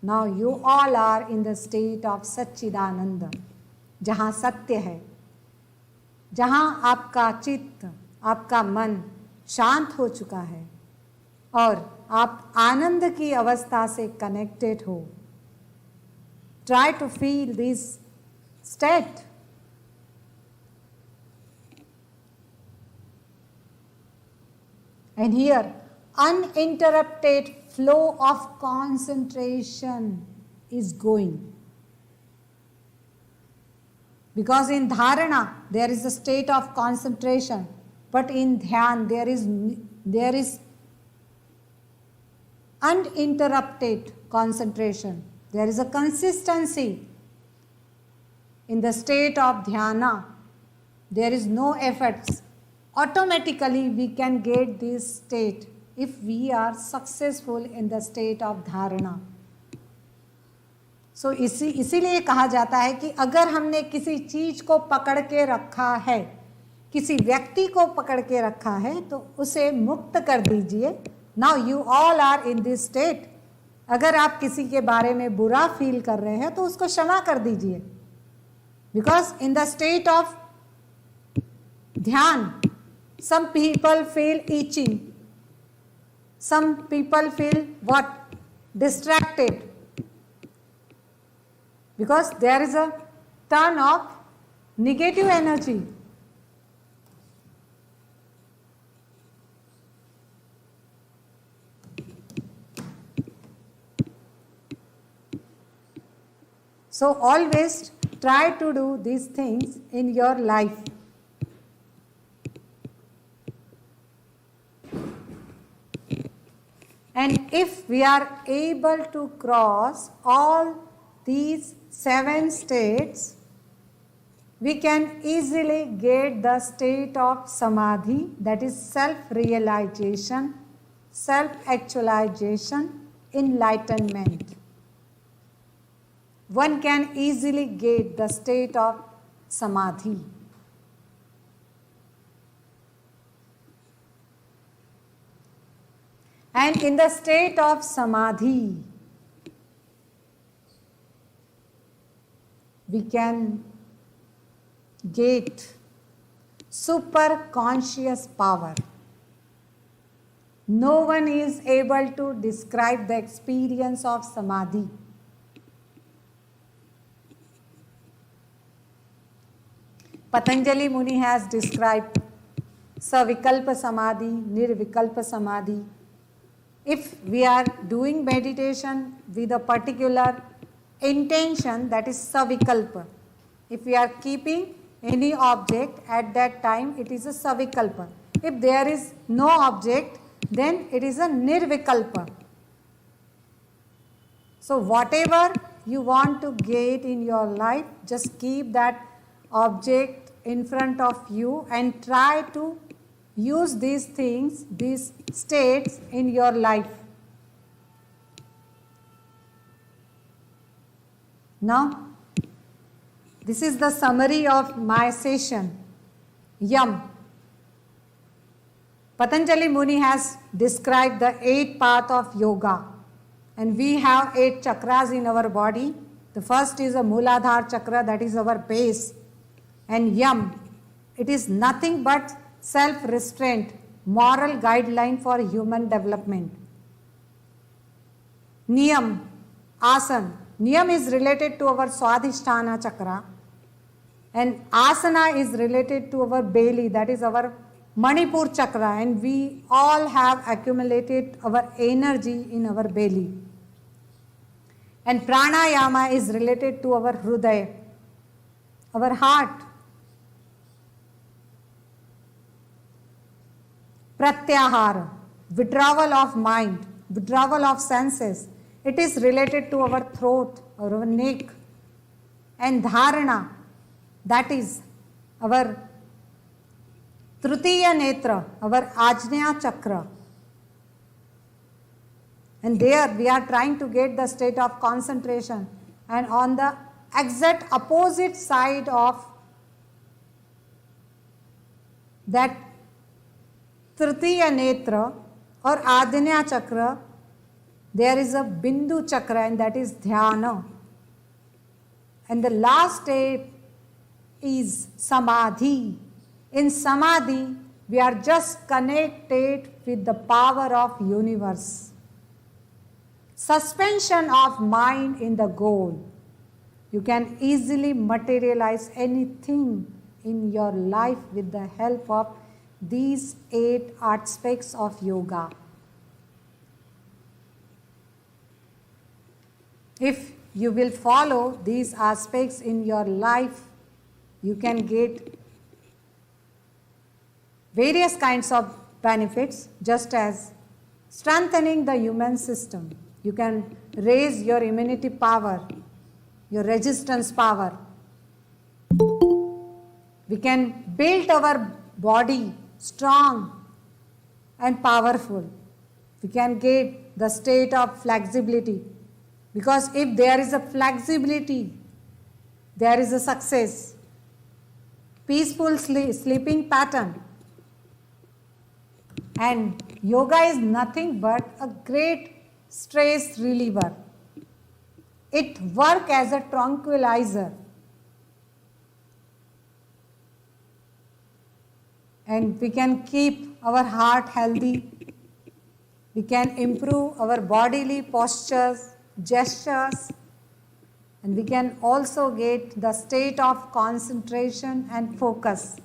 Speaker 5: Now you all are in the state of सच्चिदानंद, जहाँ सत्य है, जहाँ आपका चित्त, आपका मन शांत हो चुका है और आप आनंद की अवस्था से कनेक्टेड हो. Try to feel this state. And here, uninterrupted flow of concentration is going. Because in dharana, there is a state of concentration, but in dhyan, there is uninterrupted concentration. There is a consistency in the state of dhyana. There is no efforts. Automatically we can get this state if we are successful in the state of dharana. So इसीलिए कहा जाता है कि अगर हमने किसी चीज को पकड़ के रखा है, किसी व्यक्ति को पकड़ के रखा है, तो उसे मुक्त कर दीजिए. Now you all are in this state. अगर आप किसी के बारे में बुरा फील कर रहे हैं तो उसको क्षमा कर दीजिए. Because in the state of dhyan, some people feel itching, some people feel what, distracted, because there is a turn of negative energy. So always try to do these things in your life. And if we are able to cross all these 7 states, we can easily get the state of samadhi, that is self-realization, self-actualization, enlightenment. One can easily get the state of samadhi. And in the state of samadhi, we can get super conscious power. No one is able to describe the experience of samadhi. Patanjali Muni has described Savikalpa Samadhi, Nirvikalpa Samadhi. If we are doing meditation with a particular intention, that is Savikalpa. If we are keeping any object at that time, it is a Savikalpa. If there is no object, then it is a Nirvikalpa. So whatever you want to get in your life, just keep that object in front of you and try to use these things, these states in your life. Now, this is the summary of my session. Yam. Patanjali Muni has described the 8 paths of yoga, and we have 8 chakras in our body. The first is a Mooladhara chakra, that is our base, and Yam, it is nothing but self-restraint, moral guideline for human development. Niyam, Asana. Niyam is related to our Swadhisthana chakra, and Asana is related to our belly, that is our Manipur chakra, and we all have accumulated our energy in our belly. And Pranayama is related to our Hridaya, our heart. Pratyahara, withdrawal of mind, withdrawal of senses. It is related to our throat or our neck. And Dharana, that is our Tritiya Netra, our Ajna chakra. And there we are trying to get the state of concentration. And on the exact opposite side of that Tritiya Netra or Ajna chakra, there is a Bindu chakra, and that is Dhyana. And the last step is Samadhi. In Samadhi, we are just connected with the power of universe. Suspension of mind in the goal. You can easily materialize anything in your life with the help of these 8 aspects of yoga. If you will follow these aspects in your life, you can get various kinds of benefits, just as strengthening the immune system. You can raise your immunity power, your resistance power. We can build our body strong and powerful. We can get the state of flexibility, because if there is a flexibility, there is a success. Peaceful sleeping pattern. And yoga is nothing but a great stress reliever. It works as a tranquilizer. And we can keep our heart healthy. We can improve our bodily postures, gestures, and we can also get the state of concentration and focus.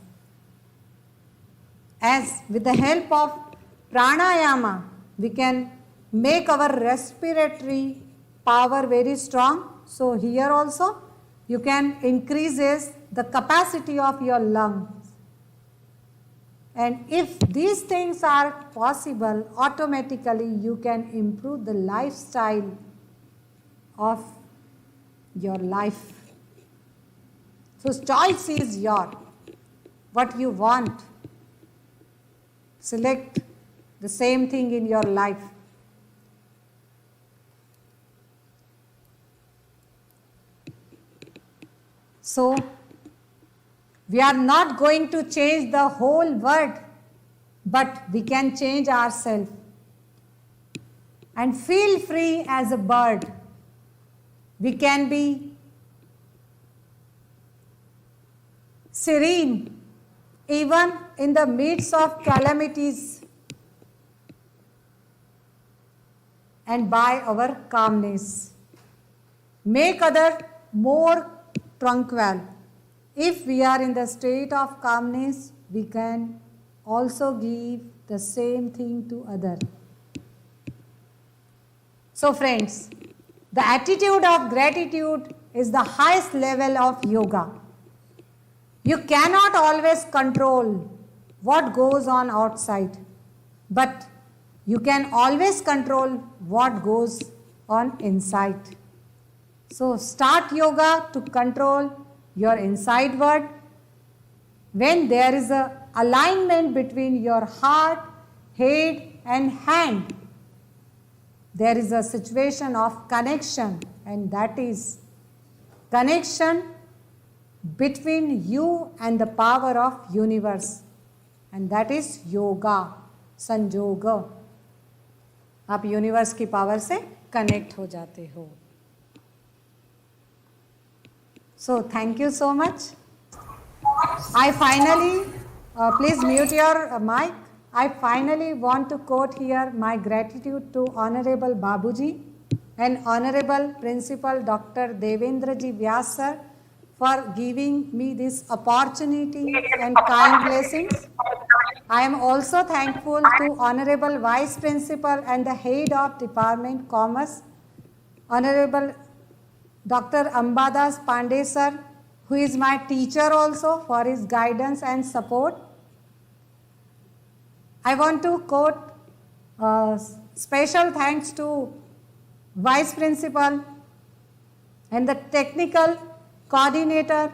Speaker 5: As with the help of pranayama, we can make our respiratory power very strong. So here also you can increase the capacity of your lungs. And if these things are possible, automatically you can improve the lifestyle of your life. So choice is yours. What you want. Select the same thing in your life. So, we are not going to change the whole world, but we can change ourselves. And feel free as a bird. We can be serene even in the midst of calamities, and by our calmness make others more tranquil. If we are in the state of calmness, we can also give the same thing to others. So friends, the attitude of gratitude is the highest level of yoga. You cannot always control what goes on outside, but you can always control what goes on inside. So start yoga to control your inside world. When there is an alignment between your heart, head and hand, there is a situation of connection, and that is connection between you and the power of universe, and that is yoga, संजोग. आप universe की power से connect हो जाते हो. So thank you so much. I finally, please mute your mic. I finally want to quote here my gratitude to Honorable Babuji and Honorable Principal Dr. Devendraji Vyas sir for giving me this opportunity and kind blessings. I am also thankful to Honorable Vice Principal and the Head of Department Commerce, Honorable Dr. Ambadas Pandey sir, who is my teacher also, for his guidance and support. I want to quote special thanks to Vice Principal and the technical coordinator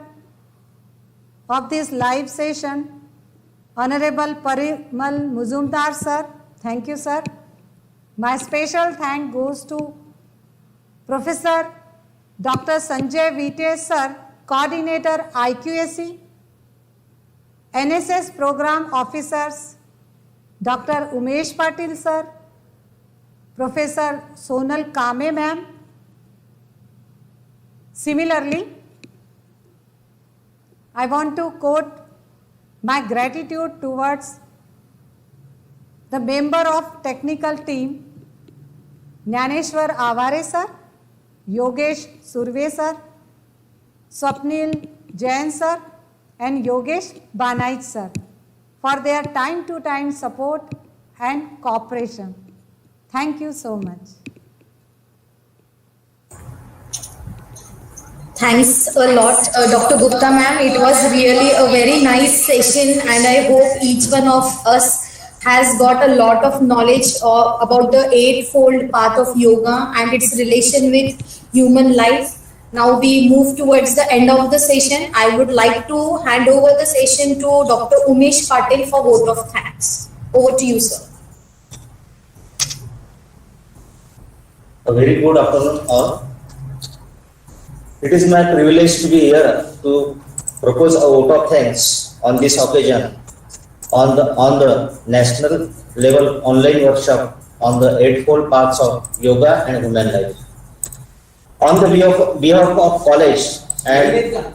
Speaker 5: of this live session, Honorable Parimal Muzumdar sir. Thank you, sir. My special thank goes to Professor Dr. Sanjay Vite sir, Coordinator IQAC, NSS Program Officers, Dr. Umesh Patil sir, Professor Sonal Kame ma'am. Similarly, I want to quote my gratitude towards the member of technical team, Jnaneshwar Avare sir, Yogesh Surve sir, Swapnil Jain sir and Yogesh Banait sir for their time to time support and cooperation. Thank you so much.
Speaker 1: Thanks a lot, Dr. Gupta ma'am. It was really a very nice session, and I hope each one of us has got a lot of knowledge about the eightfold path of yoga and its relation with human life. Now we move towards the end of the session. I would like to hand over the session to Dr. Umesh Patil for vote of thanks. Over to you, sir.
Speaker 4: A very good afternoon all. It is my privilege to be here to propose a vote of thanks on this occasion on the national level online workshop on the eightfold paths of yoga and human life. On the behalf of college and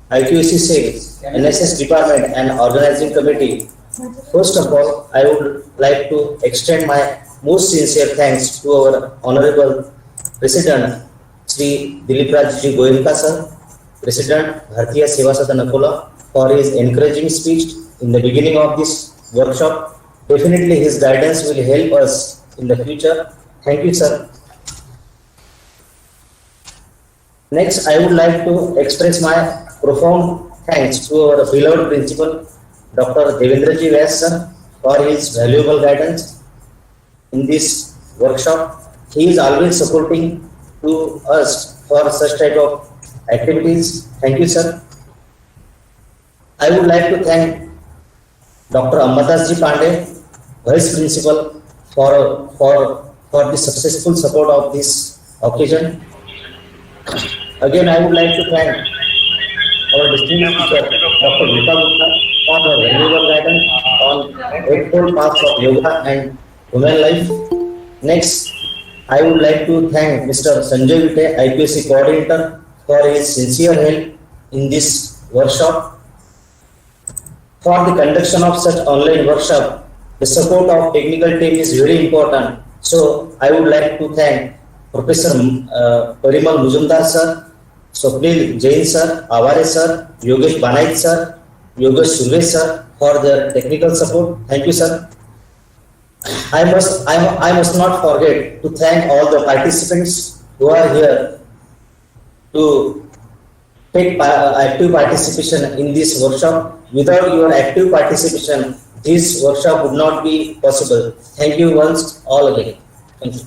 Speaker 4: IQAC SAIL, NSS department and organizing committee, first of all, I would like to extend my most sincere thanks to our Honorable President Shri Dilip Rajji Goenka sir, President Bharatiya Seva Sadan Akola, for his encouraging speech in the beginning of this workshop. Definitely his guidance will help us in the future. Thank you, sir. Next, I would like to express my profound thanks to our beloved principal, Dr. Devendraji Vyas sir for his valuable guidance in this workshop. He is always supporting to us for such type of activities. Thank you, sir. I would like to thank Dr. Ambadas Ji Pandey, Vice Principal, for the successful support of this occasion. Again, I would like to thank our distinguished teacher, Dr. Gita Gupta, for her valuable guidance on eightfold paths of yoga and human life. Next, I would like to thank Mr. Sanjay Vite, IPSC coordinator, for his sincere help in this workshop. For the conduction of such online workshop, the support of technical team is very important. So I would like to thank Professor Parimal Mujumdar sir, Swapnil Jain sir, Aware sir, Yogesh Banait sir, Yogesh Survesh sir for their technical support. Thank you, sir. I must not forget to thank all the participants who are here to take active participation in this workshop. Without your active participation, this workshop would not be possible. Thank you once all again. Thank you.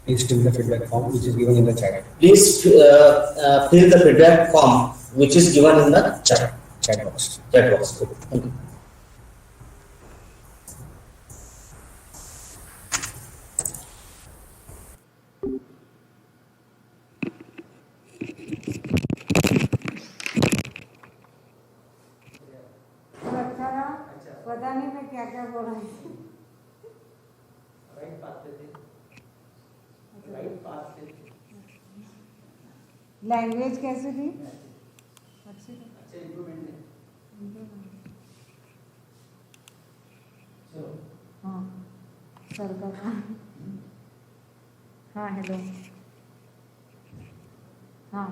Speaker 6: Please fill the feedback form which is given in the chat.
Speaker 4: Please fill the feedback form which is given in the chat
Speaker 6: box.
Speaker 4: Thank you.
Speaker 5: तो अच्छा रहा, पता नहीं मैं क्या क्या बोल रही थी। लैंग्वेज कैसी थी? अच्छी थी। हाँ सर का हाँ हेलो हाँ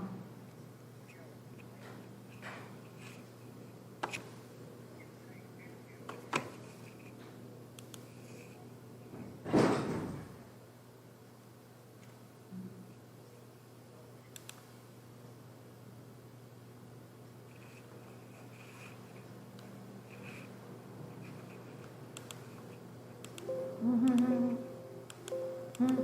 Speaker 5: हम्म।